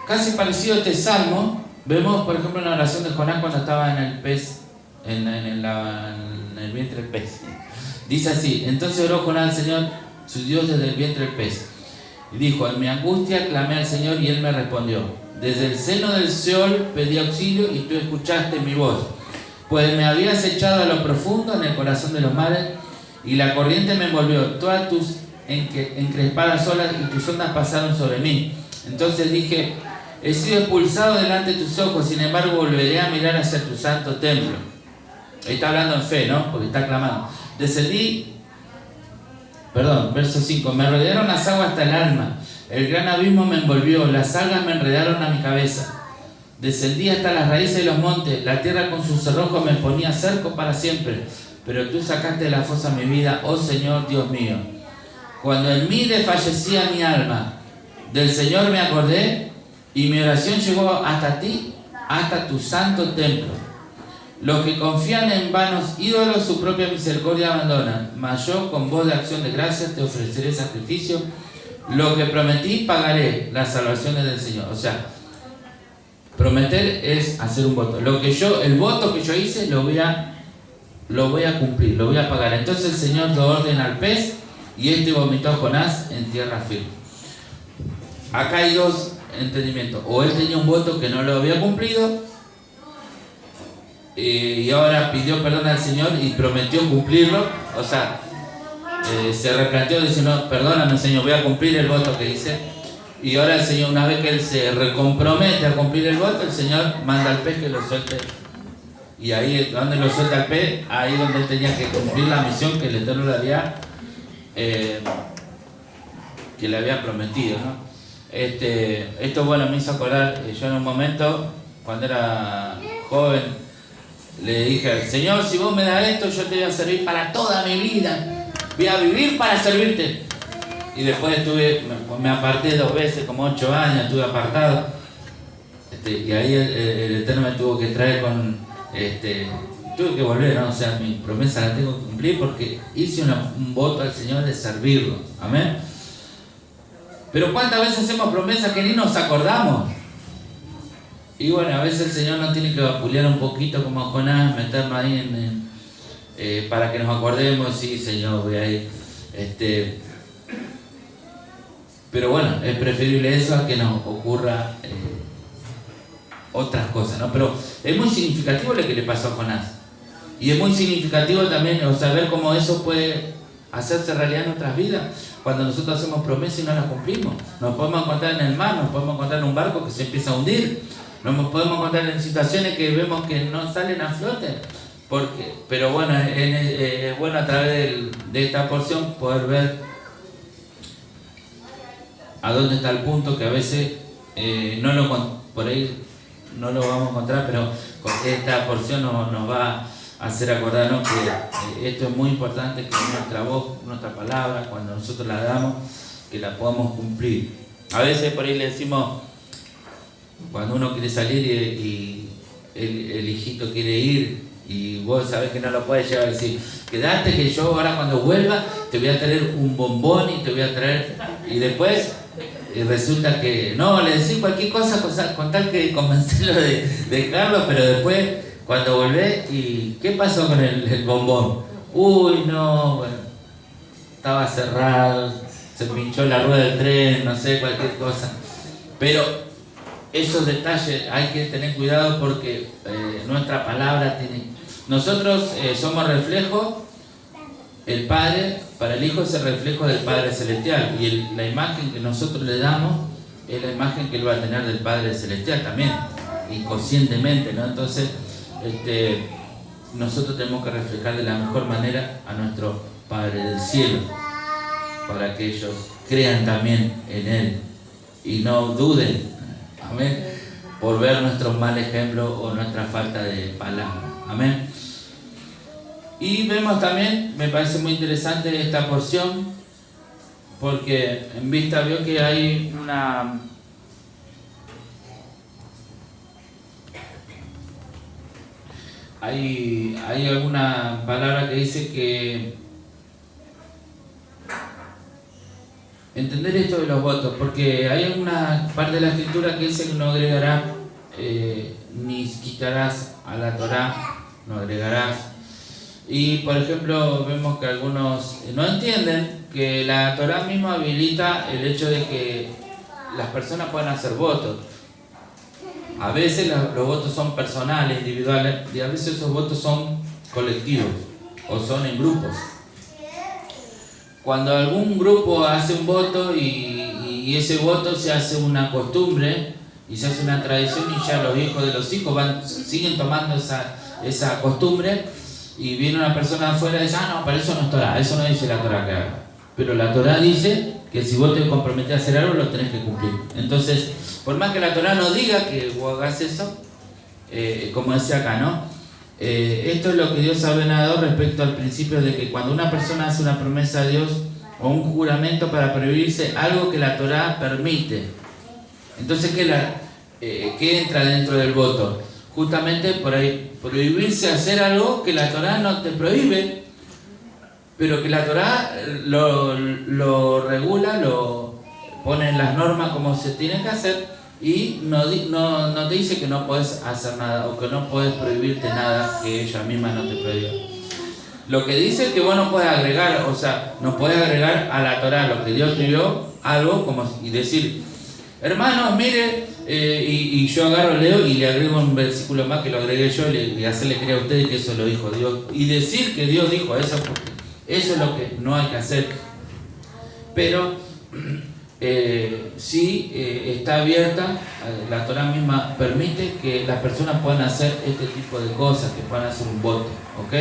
casi parecido a este salmo. Vemos, por ejemplo, una oración de Jonás cuando estaba en el pez, en el vientre del pez. Dice así: entonces oró Jonás al Señor, su Dios, desde el vientre del pez. Y dijo: en mi angustia clamé al Señor y Él me respondió. Desde el seno del Seol pedí auxilio y tú escuchaste mi voz. Pues me habías echado a lo profundo en el corazón de los mares, y la corriente me envolvió. Todas tus encrespadas olas y tus ondas pasaron sobre mí. Entonces dije: he sido expulsado delante de tus ojos, sin embargo volveré a mirar hacia tu santo templo. Ahí está hablando en fe, ¿no? Porque está clamando. Verso 5. Me rodearon las aguas hasta el alma, el gran abismo me envolvió, las algas me enredaron a mi cabeza. Descendí hasta las raíces de los montes, la tierra con sus cerrojos me ponía cerco para siempre. Pero tú sacaste de la fosa mi vida, oh Señor Dios mío. Cuando en mí desfallecía mi alma, del Señor me acordé, y mi oración llegó hasta ti, hasta tu santo templo. Los que confían en vanos ídolos su propia misericordia abandonan, mas yo con voz de acción de gracias te ofreceré sacrificio. Lo que prometí pagaré, las salvaciones del Señor. O sea, prometer es hacer un voto. El voto que yo hice lo voy a cumplir, lo voy a pagar. Entonces el Señor lo ordena al pez, y vomitó a Jonás en tierra firme. Acá hay dos entendimientos: o él tenía un voto que no lo había cumplido, y ahora pidió perdón al Señor y prometió cumplirlo. O sea, se replanteó diciendo: perdóname, Señor, voy a cumplir el voto que hice. Y ahora el Señor, una vez que él se recompromete a cumplir el voto, el Señor manda al pez que lo suelte. Y ahí donde lo suelta el pez, ahí donde él tenía que cumplir la misión que el Eterno le había prometido, ¿no? Esto me hizo acordar, yo en un momento, cuando era joven, le dije al Señor: si vos me das esto, yo te voy a servir para toda mi vida, voy a vivir para servirte. Y después me aparté 2 veces, como 8 años estuve apartado, y ahí el Eterno me tuvo que traer tuve que volver, ¿no? O sea, mi promesa la tengo que cumplir porque hice un voto al Señor de servirlo. Amén. Pero ¿cuántas veces hacemos promesas que ni nos acordamos? Y bueno, a veces el Señor nos tiene que vapulear un poquito, como a Jonás, meternos ahí para que nos acordemos. Sí, Señor, voy a ir. Pero bueno, es preferible eso a que nos ocurra otras cosas, ¿no? Pero es muy significativo lo que le pasó a Jonás. Y es muy significativo también, ver cómo eso puede hacerse realidad en nuestras vidas. Cuando nosotros hacemos promesas y no las cumplimos, nos podemos encontrar en el mar, nos podemos encontrar en un barco que se empieza a hundir, nos podemos encontrar en situaciones que vemos que no salen a flote, Pero bueno, es bueno a través de esta porción poder ver a dónde está el punto, que a veces por ahí no lo vamos a encontrar, pero esta porción nos va a hacer acordarnos que esto es muy importante, que nuestra voz, nuestra palabra, cuando nosotros la damos, que la podamos cumplir. A veces por ahí le decimos, cuando uno quiere salir y el hijito quiere ir, y vos sabés que no lo puedes llevar, y decir, quedate que yo ahora cuando vuelva te voy a traer un bombón y te voy a traer, y después resulta que no, le decís cualquier cosa con tal que convencerlo de Carlos, pero después cuando volvés, ¿y qué pasó con el bombón? Uy, no, bueno, estaba cerrado, se pinchó la rueda del tren, no sé, cualquier cosa. Pero esos detalles hay que tener cuidado porque nuestra palabra tiene... Nosotros somos reflejo, el Padre, para el Hijo es el reflejo del Padre Celestial, y la imagen que nosotros le damos es la imagen que Él va a tener del Padre Celestial también, inconscientemente, ¿no? Entonces, nosotros tenemos que reflejar de la mejor manera a nuestro Padre del cielo, para que ellos crean también en Él y no duden, amén, por ver nuestros mal ejemplos o nuestra falta de palabra, amén. Y vemos también, me parece muy interesante esta porción, porque en vista veo que hay hay alguna palabra que dice que entender esto de los votos, porque hay una parte de la escritura que dice que no agregarás ni quitarás a la Torá, no agregarás. Y por ejemplo vemos que algunos no entienden que la Torá misma habilita el hecho de que las personas puedan hacer votos. A veces los votos son personales, individuales, y a veces esos votos son colectivos o son en grupos. Cuando algún grupo hace un voto y ese voto se hace una costumbre y se hace una tradición, y ya los hijos de los hijos siguen tomando esa costumbre, y viene una persona de afuera y dice, no, para eso no es Torá, eso no dice la Torá que haga. Pero la Torá dice que si vos te comprometés a hacer algo, lo tenés que cumplir. Entonces, por más que la Torá no diga que vos hagas eso, como decía acá, ¿no? Esto es lo que Dios ha ordenado respecto al principio de que cuando una persona hace una promesa a Dios o un juramento para prohibirse algo que la Torá permite. Entonces, ¿qué entra dentro del voto? Justamente por ahí, prohibirse hacer algo que la Torá no te prohíbe, pero que la Torá lo regula, lo pone en las normas como se tiene que hacer, y no te dice que no puedes hacer nada o que no puedes prohibirte nada que ella misma no te prohíba. Lo que dice es que vos no puedes agregar, o sea, no puedes agregar a la Torá lo que Dios te dio, algo como y decir, hermanos, mire, y yo agarro, leo y le agrego un versículo más que lo agregué yo y hacerle creer a ustedes que eso lo dijo Dios. Y decir que Dios dijo eso, porque eso es lo que no hay que hacer. Pero sí está abierta, la Torá misma permite que las personas puedan hacer este tipo de cosas, que puedan hacer un voto, ¿ok?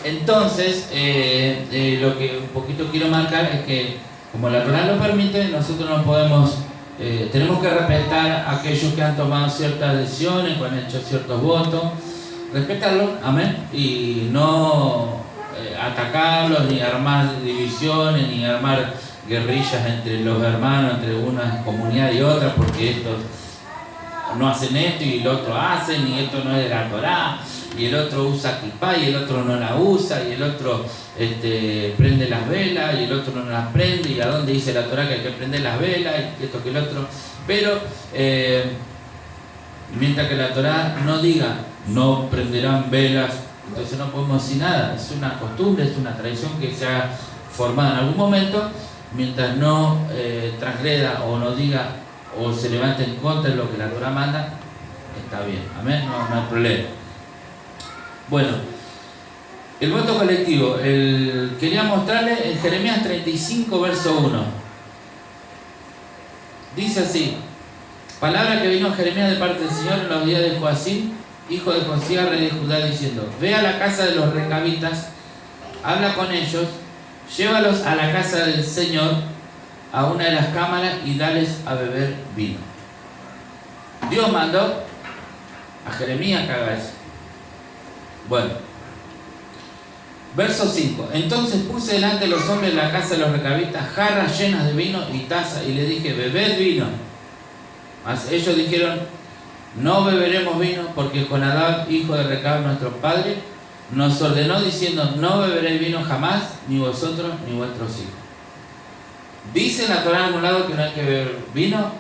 Entonces, lo que un poquito quiero marcar es que, como la Torá lo permite, nosotros no podemos, tenemos que respetar a aquellos que han tomado ciertas decisiones, que han hecho ciertos votos, respetarlos, amén, y no atacarlos, ni armar divisiones, ni armar guerrillas entre los hermanos, entre una comunidad y otra, porque estos no hacen esto y el otro hacen, y esto no es de la Torá, y el otro usa kipá y el otro no la usa, y el otro prende las velas y el otro no las prende, y a dónde dice la Torá que hay que prender las velas, y esto que el otro. Pero mientras que la Torá no diga no prenderán velas, entonces no podemos decir nada. Es una costumbre, es una tradición que se ha formado en algún momento, mientras no transgreda o no diga o se levante en contra de lo que la Torá manda, está bien, amén, no hay problema. Bueno, el voto colectivo, quería mostrarle en Jeremías 35, verso 1. Dice así: palabra que vino a Jeremías de parte del Señor en los días de Joacim, hijo de Josías, rey de Judá, diciendo: ve a la casa de los recabitas, habla con ellos, llévalos a la casa del Señor, a una de las cámaras, y dales a beber vino. Dios mandó a Jeremías que haga eso. Bueno, verso 5. Entonces puse delante de los hombres de la casa de los recabitas jarras llenas de vino y tazas, y les dije: bebed vino. Mas ellos dijeron: no beberemos vino, porque Jonadab, hijo de Recab, nuestro padre, nos ordenó diciendo: no beberéis vino jamás, ni vosotros ni vuestros hijos. ¿Dice en la Torá en algún lado que no hay que beber vino?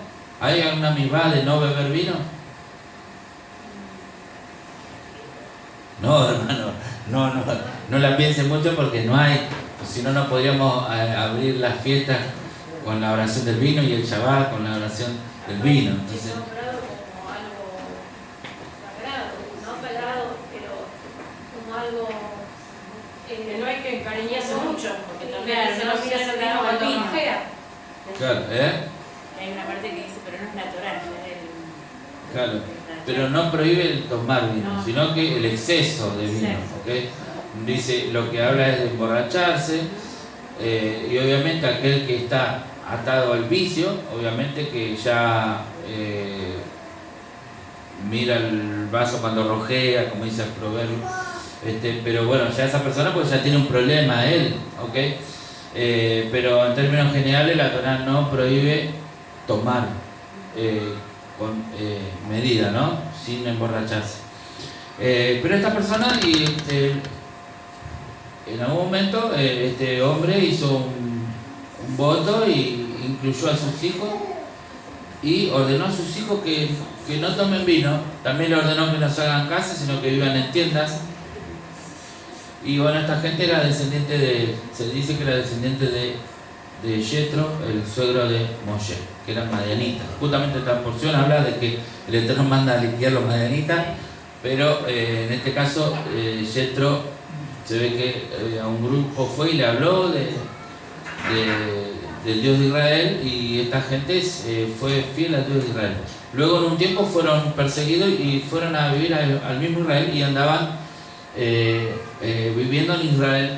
¿Hay alguna misbah de no beber vino? No, hermano, no la piensen mucho, porque no hay, si no, no podríamos abrir las fiestas con la oración del vino y el Shabbat con la oración del vino. Entonces, Es nombrado como algo sagrado, no sagrado, pero como algo que no hay que encariñarse mucho, porque también Claro, se no nos se quiere hace servir daño al cuando vino. fea. claro, Hay una parte que dice, pero no es natural. claro, pero no prohíbe el tomar vino, No. sino que el exceso de vino, Sí. ¿ok? Dice, lo que habla es de emborracharse, y obviamente aquel que está atado al vicio, obviamente que ya mira el vaso cuando rojea, como dice el proverbio, pero bueno, ya esa persona pues ya tiene un problema él, ¿ok? Pero en términos generales la Torá no prohíbe tomar con medida, ¿no? Sin emborracharse. Pero esta persona, en algún momento, este hombre hizo un voto y incluyó a sus hijos y ordenó a sus hijos que no tomen vino. También le ordenó que no se hagan casas, sino que vivan en tiendas. Y bueno, esta gente era descendiente se dice que era descendiente de Yetro, el suegro de Moshe, que eran madianitas. Justamente esta porción habla de que el Eterno manda a limpiar los madianitas, pero en este caso Yetro se ve que a un grupo fue y le habló del Dios de Israel, y esta gente fue fiel al Dios de Israel. Luego en un tiempo fueron perseguidos y fueron a vivir al mismo Israel y andaban viviendo en Israel.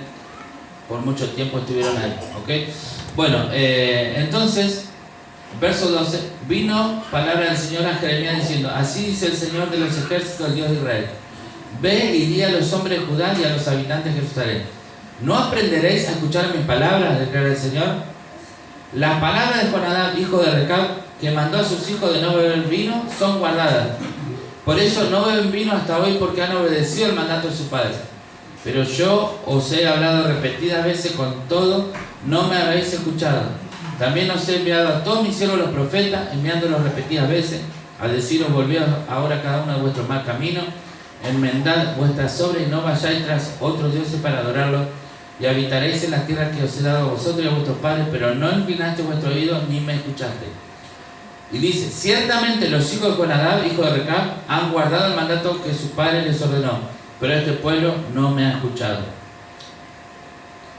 Por mucho tiempo estuvieron ahí, ¿ok? Bueno, entonces, verso 12, vino palabra del Señor a Jeremías diciendo: así dice el Señor de los ejércitos, el Dios de Israel: ve y di a los hombres de Judá y a los habitantes de Jerusalén: ¿no aprenderéis a escuchar mis palabras?, declara el Señor. Las palabras de Jonadab, hijo de Recab, que mandó a sus hijos de no beber vino, son guardadas. Por eso no beben vino hasta hoy, porque han obedecido el mandato de su padre. Pero yo os he hablado repetidas veces, con todo no me habéis escuchado. También os he enviado a todos mis siervos los profetas, enviándolos repetidas veces, a deciros: volvíos ahora cada uno de vuestro mal camino, enmendad vuestras obras y no vayáis tras otros dioses para adorarlos, y habitaréis en la tierra que os he dado a vosotros y a vuestros padres, pero no inclinaste vuestro oído ni me escuchaste. Y dice: ciertamente los hijos de Jonadab, hijo de Recab, han guardado el mandato que su padre les ordenó, pero este pueblo no me ha escuchado.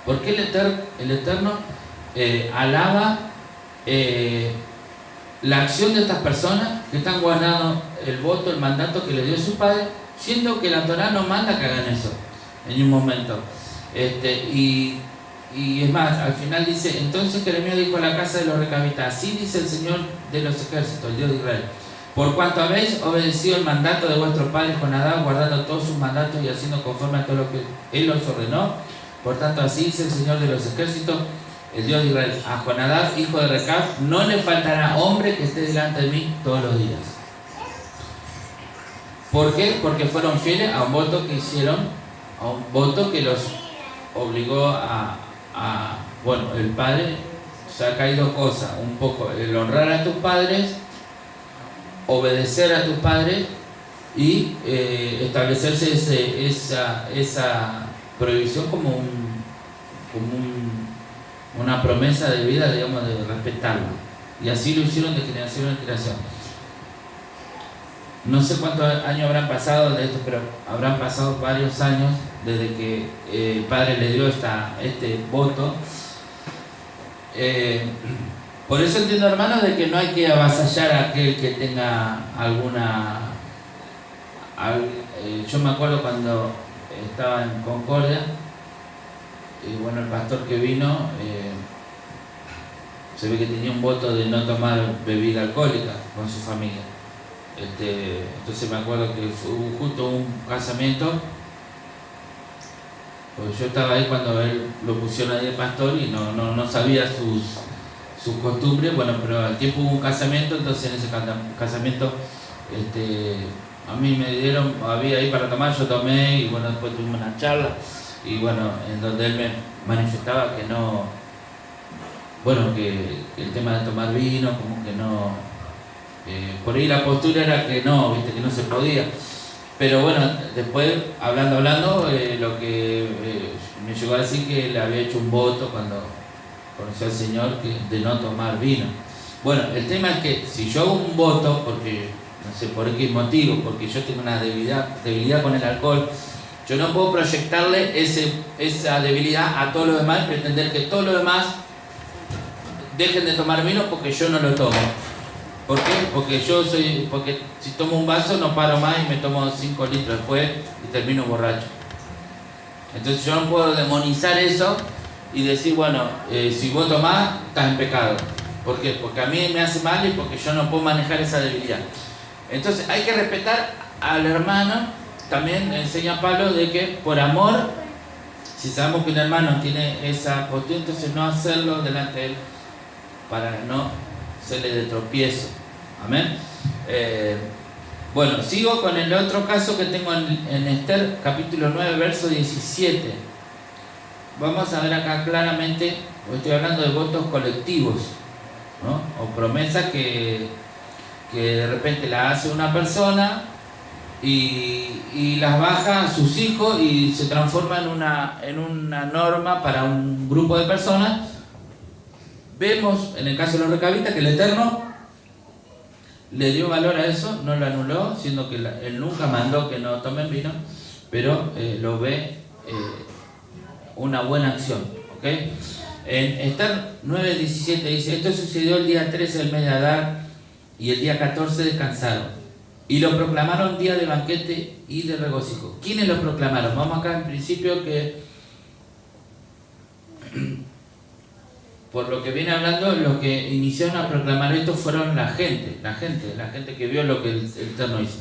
¿Por qué el Eterno alaba la acción de estas personas que están guardando el voto, el mandato que les dio su padre, siendo que la Torá no manda que hagan eso en un momento? Y es más, al final dice: entonces Jeremías dijo a la casa de los recabitas: así dice el Señor de los ejércitos, el Dios de Israel: por cuanto habéis obedecido el mandato de vuestro padre Jonadab, guardando todos sus mandatos y haciendo conforme a todo lo que él os ordenó, por tanto así dice el Señor de los ejércitos, el Dios de Israel: a Jonadab, hijo de Recab, no le faltará hombre que esté delante de mí todos los días. ¿Por qué? Porque fueron fieles a un voto que hicieron, a un voto que los obligó bueno, el padre, saca ahí dos cosas, un poco el honrar a tus padres, obedecer a tus padres, y establecerse esa prohibición como una promesa de vida, digamos, de respetarlo. Y así lo hicieron de generación en generación. No sé cuántos años habrán pasado de esto, pero habrán pasado varios años desde que el padre le dio este voto. Por eso entiendo, hermanos, de que no hay que avasallar a aquel que tenga yo me acuerdo cuando estaba en Concordia, y bueno, el pastor que vino, se ve que tenía un voto de no tomar bebida alcohólica con su familia. Entonces me acuerdo que hubo justo un casamiento, pues yo estaba ahí cuando él lo pusieron ahí de pastor y no sabía sus costumbres. Bueno, pero al tiempo hubo un casamiento, entonces en ese casamiento a mí me dieron, había ahí para tomar, yo tomé, y bueno, después tuvimos una charla, y bueno, en donde él me manifestaba que no, bueno, que el tema de tomar vino, como que no, por ahí la postura era que no, viste, que no se podía. Pero bueno, después, hablando, lo que me llegó a decir que le había hecho un voto cuando conoció al Señor de no tomar vino. Bueno, el tema es que si yo hago un voto, porque no sé por qué motivo, porque yo tengo una debilidad con el alcohol, yo no puedo proyectarle esa debilidad a todos los demás y pretender que todos los demás dejen de tomar vino porque yo no lo tomo. ¿Por qué? Porque si tomo un vaso no paro más y me tomo 5 litros después y termino borracho. Entonces yo no puedo demonizar eso y decir, bueno, si vos tomás, estás en pecado. ¿Por qué? Porque a mí me hace mal y porque yo no puedo manejar esa debilidad. Entonces hay que respetar al hermano. También enseña Pablo de que por amor, si sabemos que un hermano tiene esa postura, entonces no hacerlo delante de él para no serle de tropiezo. Amén. Bueno, sigo con el otro caso que tengo en Esther, capítulo 9, verso 17. Vamos a ver acá claramente, estoy hablando de votos colectivos, ¿no? O promesas que de repente la hace una persona y las baja a sus hijos y se transforma en una norma para un grupo de personas. Vemos en el caso de los recabitas que el Eterno le dio valor a eso, no lo anuló, siendo que él nunca mandó que no tomen vino, pero lo ve una buena acción. ¿Okay? En Esther 9:17 dice: esto sucedió el día 13 del mes de Adar y el día 14 descansaron y lo proclamaron día de banquete y de regocijo. ¿Quiénes lo proclamaron? Vamos acá en principio que por lo que viene hablando, los que iniciaron a proclamar esto fueron la gente que vio lo que el Eterno hizo.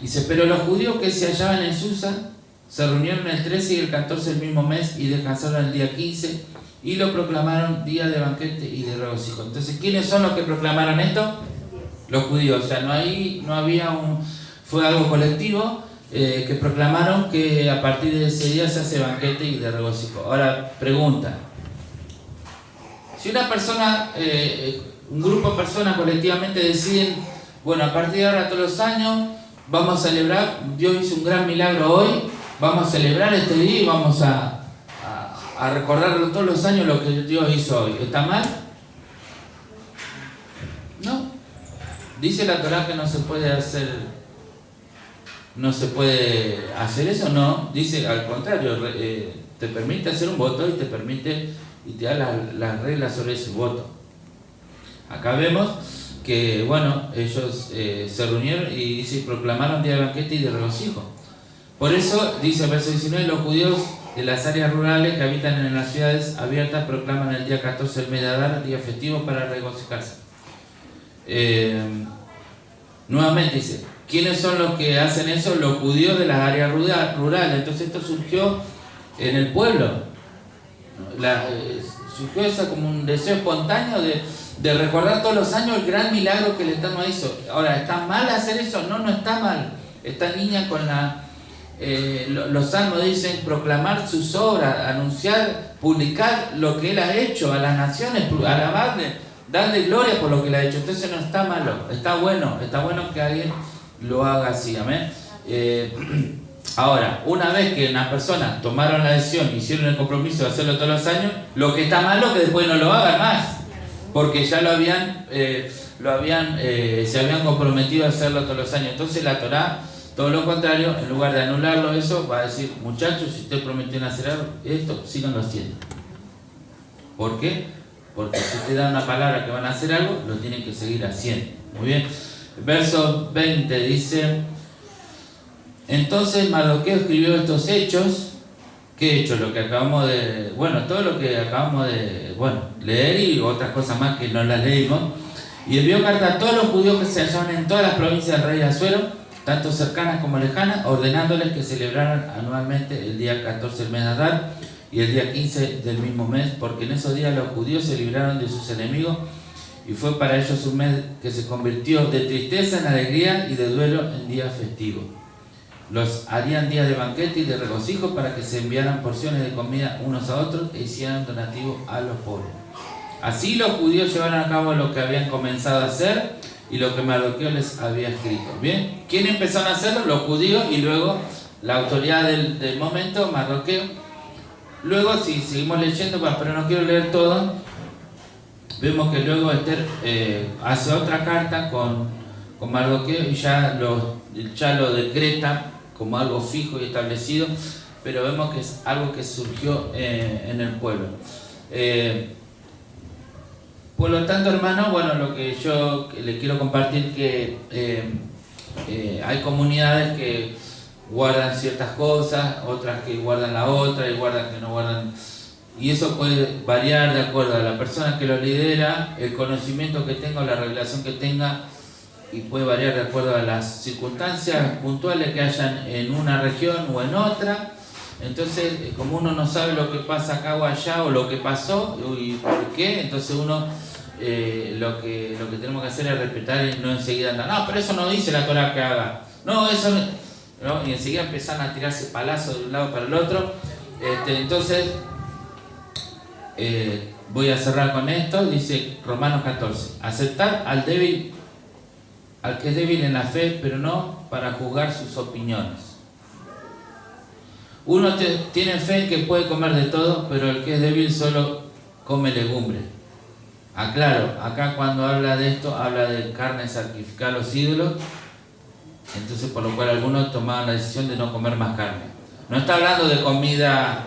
Dice: pero los judíos que se hallaban en Susa se reunieron el 13 y el 14 del mismo mes y descansaron el día 15 y lo proclamaron día de banquete y de regocijo. Entonces, ¿quiénes son los que proclamaron esto? Los judíos. O sea, no había fue algo colectivo que proclamaron que a partir de ese día se hace banquete y de regocijo. Ahora, pregunta. Si una persona, un grupo de personas colectivamente deciden, bueno, a partir de ahora todos los años vamos a celebrar, Dios hizo un gran milagro hoy, vamos a celebrar este día y vamos a recordarlo todos los años lo que Dios hizo hoy. ¿Está mal? No. ¿Dice la Torá que no se puede hacer eso? No. Dice al contrario, te permite hacer un voto y te permite y te da las reglas sobre ese voto. Acá vemos que, bueno, ellos se reunieron y proclamaron día de banquete y de regocijo. Por eso, dice el verso 19, los judíos de las áreas rurales que habitan en las ciudades abiertas proclaman el día 14 del mes de Adar, día festivo para regocijarse. Nuevamente dice, ¿quiénes son los que hacen eso? Los judíos de las áreas rurales. Entonces esto surgió en el pueblo. Surgió eso como un deseo espontáneo de recordar todos los años el gran milagro que el Eterno hizo. Ahora, ¿está mal hacer eso? No está mal. Esta niña con los salmos dicen proclamar sus obras, anunciar, publicar lo que Él ha hecho a las naciones, alabarle, darle gloria por lo que Él ha hecho. Entonces no está malo, está bueno que alguien lo haga así. Amén. Ahora, una vez que unas personas tomaron la decisión, hicieron el compromiso de hacerlo todos los años, lo que está malo es que después no lo hagan más, porque ya se habían comprometido a hacerlo todos los años. Entonces la Torá, todo lo contrario, en lugar de anularlo eso, va a decir, muchachos, si ustedes prometieron hacer algo, esto, síganlo haciendo. ¿Por qué? Porque si ustedes dan una palabra que van a hacer algo, lo tienen que seguir haciendo. Muy bien. Verso 20 dice: Entonces Mardoqueo escribió estos hechos. ¿Qué hechos? Lo que acabamos de... Bueno, todo lo que acabamos de leer y otras cosas más que no las leímos. Y envió carta a todos los judíos que se hallaban en todas las provincias del rey Asuero, tanto cercanas como lejanas, ordenándoles que celebraran anualmente el día 14 del mes de Adar y el día 15 del mismo mes, porque en esos días los judíos se libraron de sus enemigos y fue para ellos un mes que se convirtió de tristeza en alegría y de duelo en día festivo. Los harían días de banquete y de regocijo para que se enviaran porciones de comida unos a otros e hicieran donativo a los pobres. Así los judíos llevaron a cabo lo que habían comenzado a hacer y lo que Mardoqueo les había escrito. Bien, ¿quién empezaron a hacerlo? Los judíos y luego la autoridad del momento, Mardoqueo. Luego, si seguimos leyendo, pero no quiero leer todo, vemos que luego Esther hace otra carta con Mardoqueo y ya lo decreta como algo fijo y establecido, pero vemos que es algo que surgió en el pueblo. Por lo tanto, hermano, bueno, lo que yo le quiero compartir que hay comunidades que guardan ciertas cosas, otras que guardan la otra y guardan que no guardan, y eso puede variar de acuerdo a la persona que lo lidera, el conocimiento que tenga o la revelación que tenga, y puede variar de acuerdo a las circunstancias puntuales que hayan en una región o en otra. Entonces, como uno no sabe lo que pasa acá o allá o lo que pasó y por qué, entonces uno lo que tenemos que hacer es respetar y no enseguida andar, no, pero eso no dice la Torá que haga, no, eso no, y enseguida empiezan a tirarse palazos de un lado para el otro. Entonces, voy a cerrar con esto. Dice Romanos 14, aceptar al que es débil en la fe, pero no para juzgar sus opiniones. Uno tiene fe en que puede comer de todo, pero el que es débil solo come legumbre. Aclaro, acá cuando habla de esto, habla de carne sacrificada a los ídolos, entonces por lo cual algunos tomaban la decisión de no comer más carne. No está hablando de comida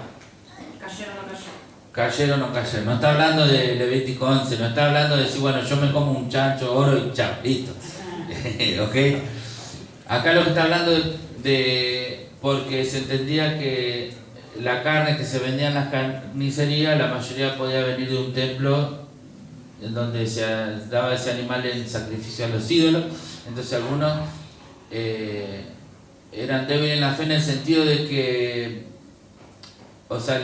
cayero o no cayero, no está hablando de Levítico 11, no está hablando de decir, bueno, yo me como un chancho, oro y chao, listo. ¿Ok? Acá lo que está hablando de porque se entendía que la carne que se vendía en las carnicerías, la mayoría podía venir de un templo en donde se daba ese animal en sacrificio a los ídolos. Entonces algunos eran débiles en la fe en el sentido de que, o sea,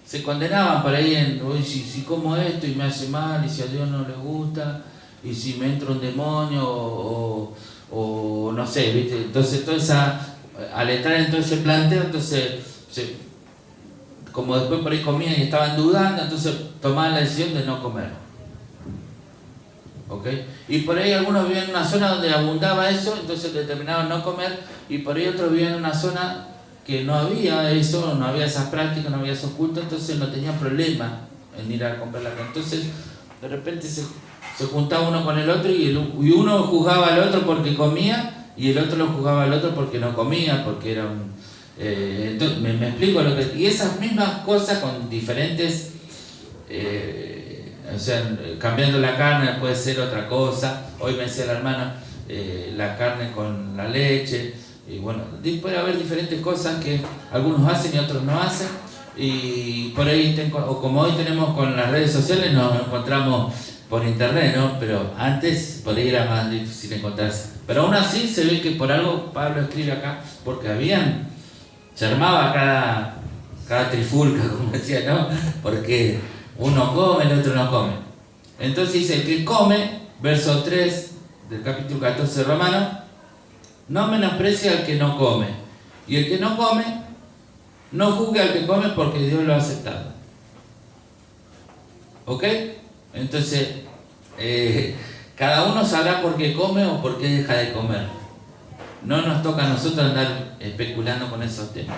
se condenaban por ahí en, uy, si como esto y me hace mal, y si a Dios no le gusta, y si me entra un demonio, o no sé, ¿viste? Entonces toda esa, al entrar en todo ese planteo, entonces como después por ahí comían y estaban dudando, entonces tomaban la decisión de no comer. ¿Ok? Y por ahí algunos vivían en una zona donde abundaba eso, entonces determinaban no comer, y por ahí otros vivían en una zona que no había eso, no había esas prácticas, no había esos cultos, entonces no tenían problema en ir a comprar la carne. Entonces de repente se juntaba uno con el otro y uno juzgaba al otro porque comía y el otro lo juzgaba al otro porque no comía, porque era un... entonces, me explico lo que... Y esas mismas cosas con diferentes... o sea, cambiando la carne puede ser otra cosa. Hoy me decía la hermana, la carne con la leche. Y bueno, puede haber diferentes cosas que algunos hacen y otros no hacen. Y por ahí, o como hoy tenemos con las redes sociales, nos encontramos por internet, ¿no? Pero antes por ahí era más difícil encontrarse. Pero aún así se ve que por algo Pablo escribe acá, porque se armaba cada trifulca, como decía, ¿no? Porque uno come, el otro no come. Entonces dice, el que come, verso 3 del capítulo 14 de Romanos, no menosprecia al que no come. Y el que no come, no juzgue al que come porque Dios lo ha aceptado. ¿Ok? Entonces, cada uno sabrá por qué come o por qué deja de comer. No nos toca a nosotros andar especulando con esos temas.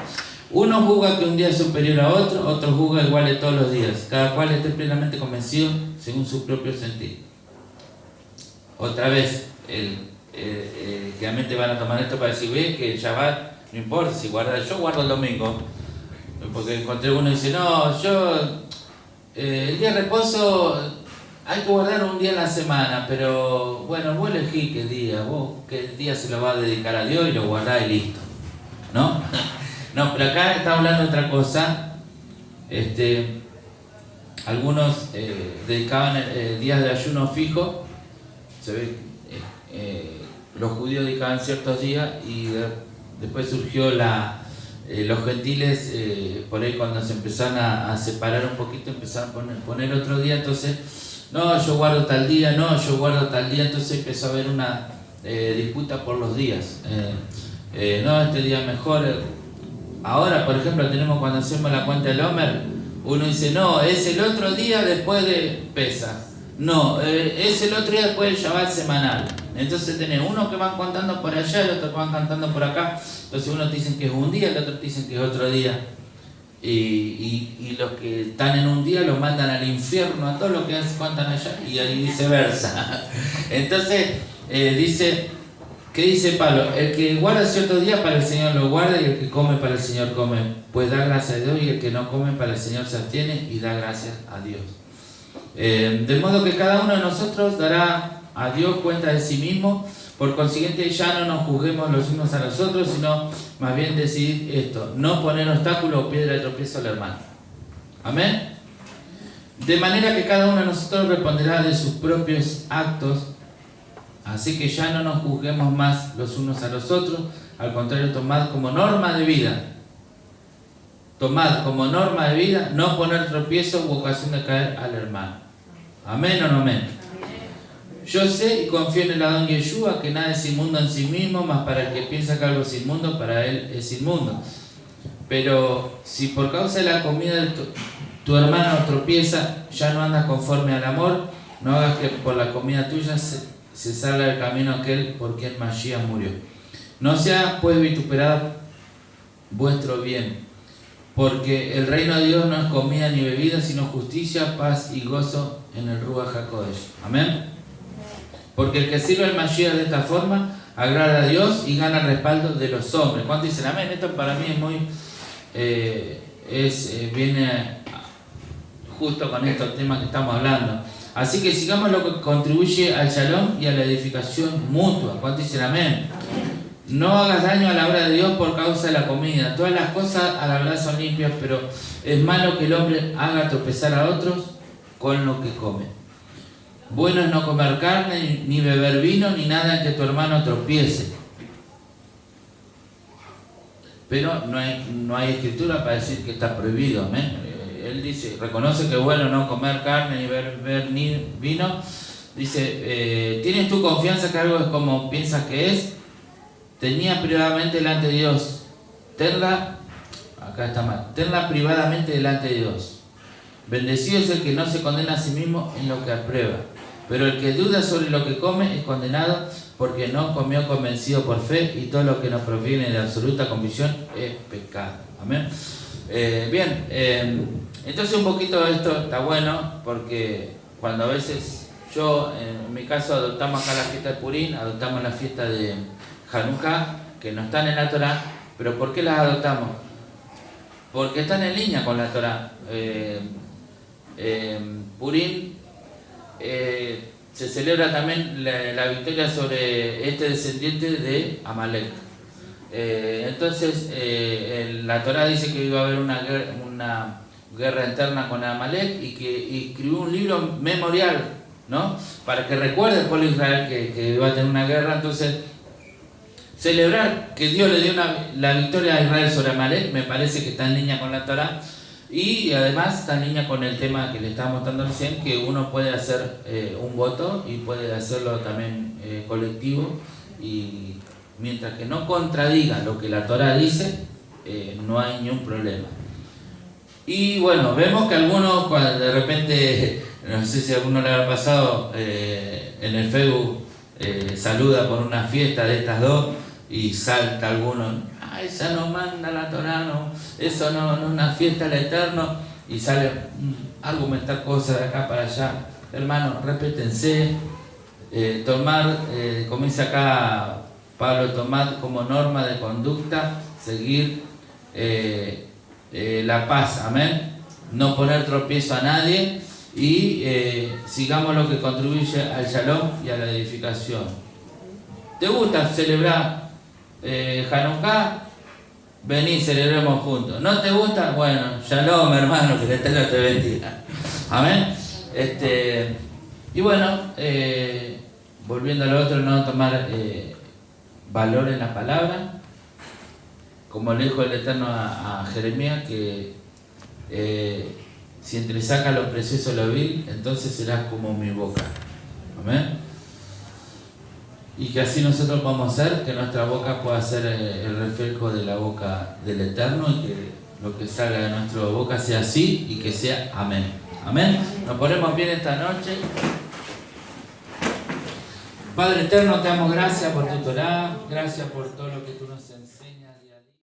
Uno juzga que un día es superior a otro, otro juzga igual de todos los días. Cada cual esté plenamente convencido según su propio sentido. Otra vez, realmente van a tomar esto para decir, ve que el Shabbat no importa si yo guardo el domingo. Porque encontré uno y dice, no, yo el día de reposo hay que guardar un día en la semana, pero bueno, vos elegís qué día se lo vas a dedicar a Dios y lo guardás y listo, ¿no? No, pero acá está hablando otra cosa. Algunos dedicaban días de ayuno fijo. Se ve los judíos dedicaban ciertos días y después surgió los gentiles, por ahí cuando se empezaron a separar un poquito, empezaron a poner otro día. Entonces, no, yo guardo tal día, no, yo guardo tal día. Entonces empezó a haber una disputa por los días. No, este día mejor. Ahora, por ejemplo, tenemos cuando hacemos la cuenta del Homer, uno dice, no, es el otro día después de Pesaj. No, es el otro día después del Shabbat semanal. Entonces tenés uno que van contando por allá, el otro que van cantando por acá. Entonces unos dicen que es un día, el otro dicen que es otro día. Y los que están en un día los mandan al infierno a todos los que cuentan allá y viceversa. Entonces dice, ¿qué dice Pablo? El que guarda cierto día para el Señor lo guarda y el que come para el Señor come, pues da gracias a Dios, y el que no come para el Señor se abstiene y da gracias a Dios. De modo que cada uno de nosotros dará a Dios cuenta de sí mismo. Por consiguiente, ya no nos juzguemos los unos a los otros, sino más bien decidir esto: no poner obstáculo o piedra de tropiezo al hermano. Amén. De manera que cada uno de nosotros responderá de sus propios actos. Así que ya no nos juzguemos más los unos a los otros. Al contrario, tomad como norma de vida. Tomad como norma de vida no poner tropiezo u ocasión de caer al hermano. Amén o no amén. Yo sé y confío en el Adón Yeshua que nada es inmundo en sí mismo, mas para el que piensa que algo es inmundo, para él es inmundo. Pero si por causa de la comida de tu hermano tropieza, ya no andas conforme al amor, no hagas que por la comida tuya se salga del camino aquel por quien Mashiach murió. No sea pues vituperado vuestro bien, porque el reino de Dios no es comida ni bebida, sino justicia, paz y gozo en el Ruach HaKodesh. Amén. Porque el que sirve al Mashiach de esta forma agrada a Dios y gana el respaldo de los hombres. ¿Cuántos dicen amén? Esto para mí es muy viene justo con estos temas que estamos hablando. Así que sigamos lo que contribuye al shalom y a la edificación mutua. ¿Cuántos dicen amén? No hagas daño a la obra de Dios por causa de la comida. Todas las cosas a la verdad son limpias, pero es malo que el hombre haga tropezar a otros con lo que come. Bueno es no comer carne, ni beber vino, ni nada en que tu hermano tropiece. Pero no hay escritura para decir que está prohibido. ¿Amén? Él dice, reconoce que es bueno no comer carne, ni beber ni vino. Dice, ¿tienes tu confianza que algo es como piensas que es? Tenía privadamente delante de Dios. Tenla privadamente delante de Dios. Bendecido es el que no se condena a sí mismo en lo que aprueba. Pero el que duda sobre lo que come es condenado porque no comió convencido por fe, y todo lo que nos proviene de absoluta convicción es pecado. Amén. Bien, entonces un poquito esto está bueno porque cuando a veces yo, en mi caso, adoptamos acá la fiesta de Purim, adoptamos la fiesta de Hanukkah, que no están en la Torah. ¿Pero por qué las adoptamos? Porque están en línea con la Torah. Purim se celebra también la victoria sobre este descendiente de Amalek. Entonces la Torah dice que iba a haber una guerra interna con Amalek y que escribió un libro memorial, ¿no? Para que recuerde el pueblo de Israel que iba a tener una guerra. Entonces, celebrar que Dios le dio la victoria a Israel sobre Amalek me parece que está en línea con la Torah. Y además está en línea con el tema que le estaba mostrando recién, que uno puede hacer un voto y puede hacerlo también colectivo, y mientras que no contradiga lo que la Torah dice, no hay ningún problema. Y bueno, vemos que algunos, cuando de repente, no sé si a alguno le ha pasado, en el Facebook saluda por una fiesta de estas dos y salta alguno: esa no manda la Torah, no, eso no es una fiesta del Eterno, y sale argumentar cosas de acá para allá. Hermano, respétense. Como dice acá Pablo, tomad como norma de conducta seguir la paz, amén, no poner tropiezo a nadie, y sigamos lo que contribuye al shalom y a la edificación. ¿Te gusta celebrar Hanukkah? Vení, celebremos juntos. ¿No te gusta? Bueno, shalom, hermano, que el Eterno te bendiga. Amén. Y bueno, volviendo a lo otro, no tomar valor en la palabra, como le dijo el Eterno a Jeremías, que si entresacas lo precioso y lo vil, entonces serás como mi boca. Amén. Y que así nosotros podamos hacer, que nuestra boca pueda ser el reflejo de la boca del Eterno, y que lo que salga de nuestra boca sea así y que sea amén. Amén. Nos ponemos bien esta noche. Padre Eterno, te damos gracias por tu Torá, gracias por todo lo que tú nos enseñas.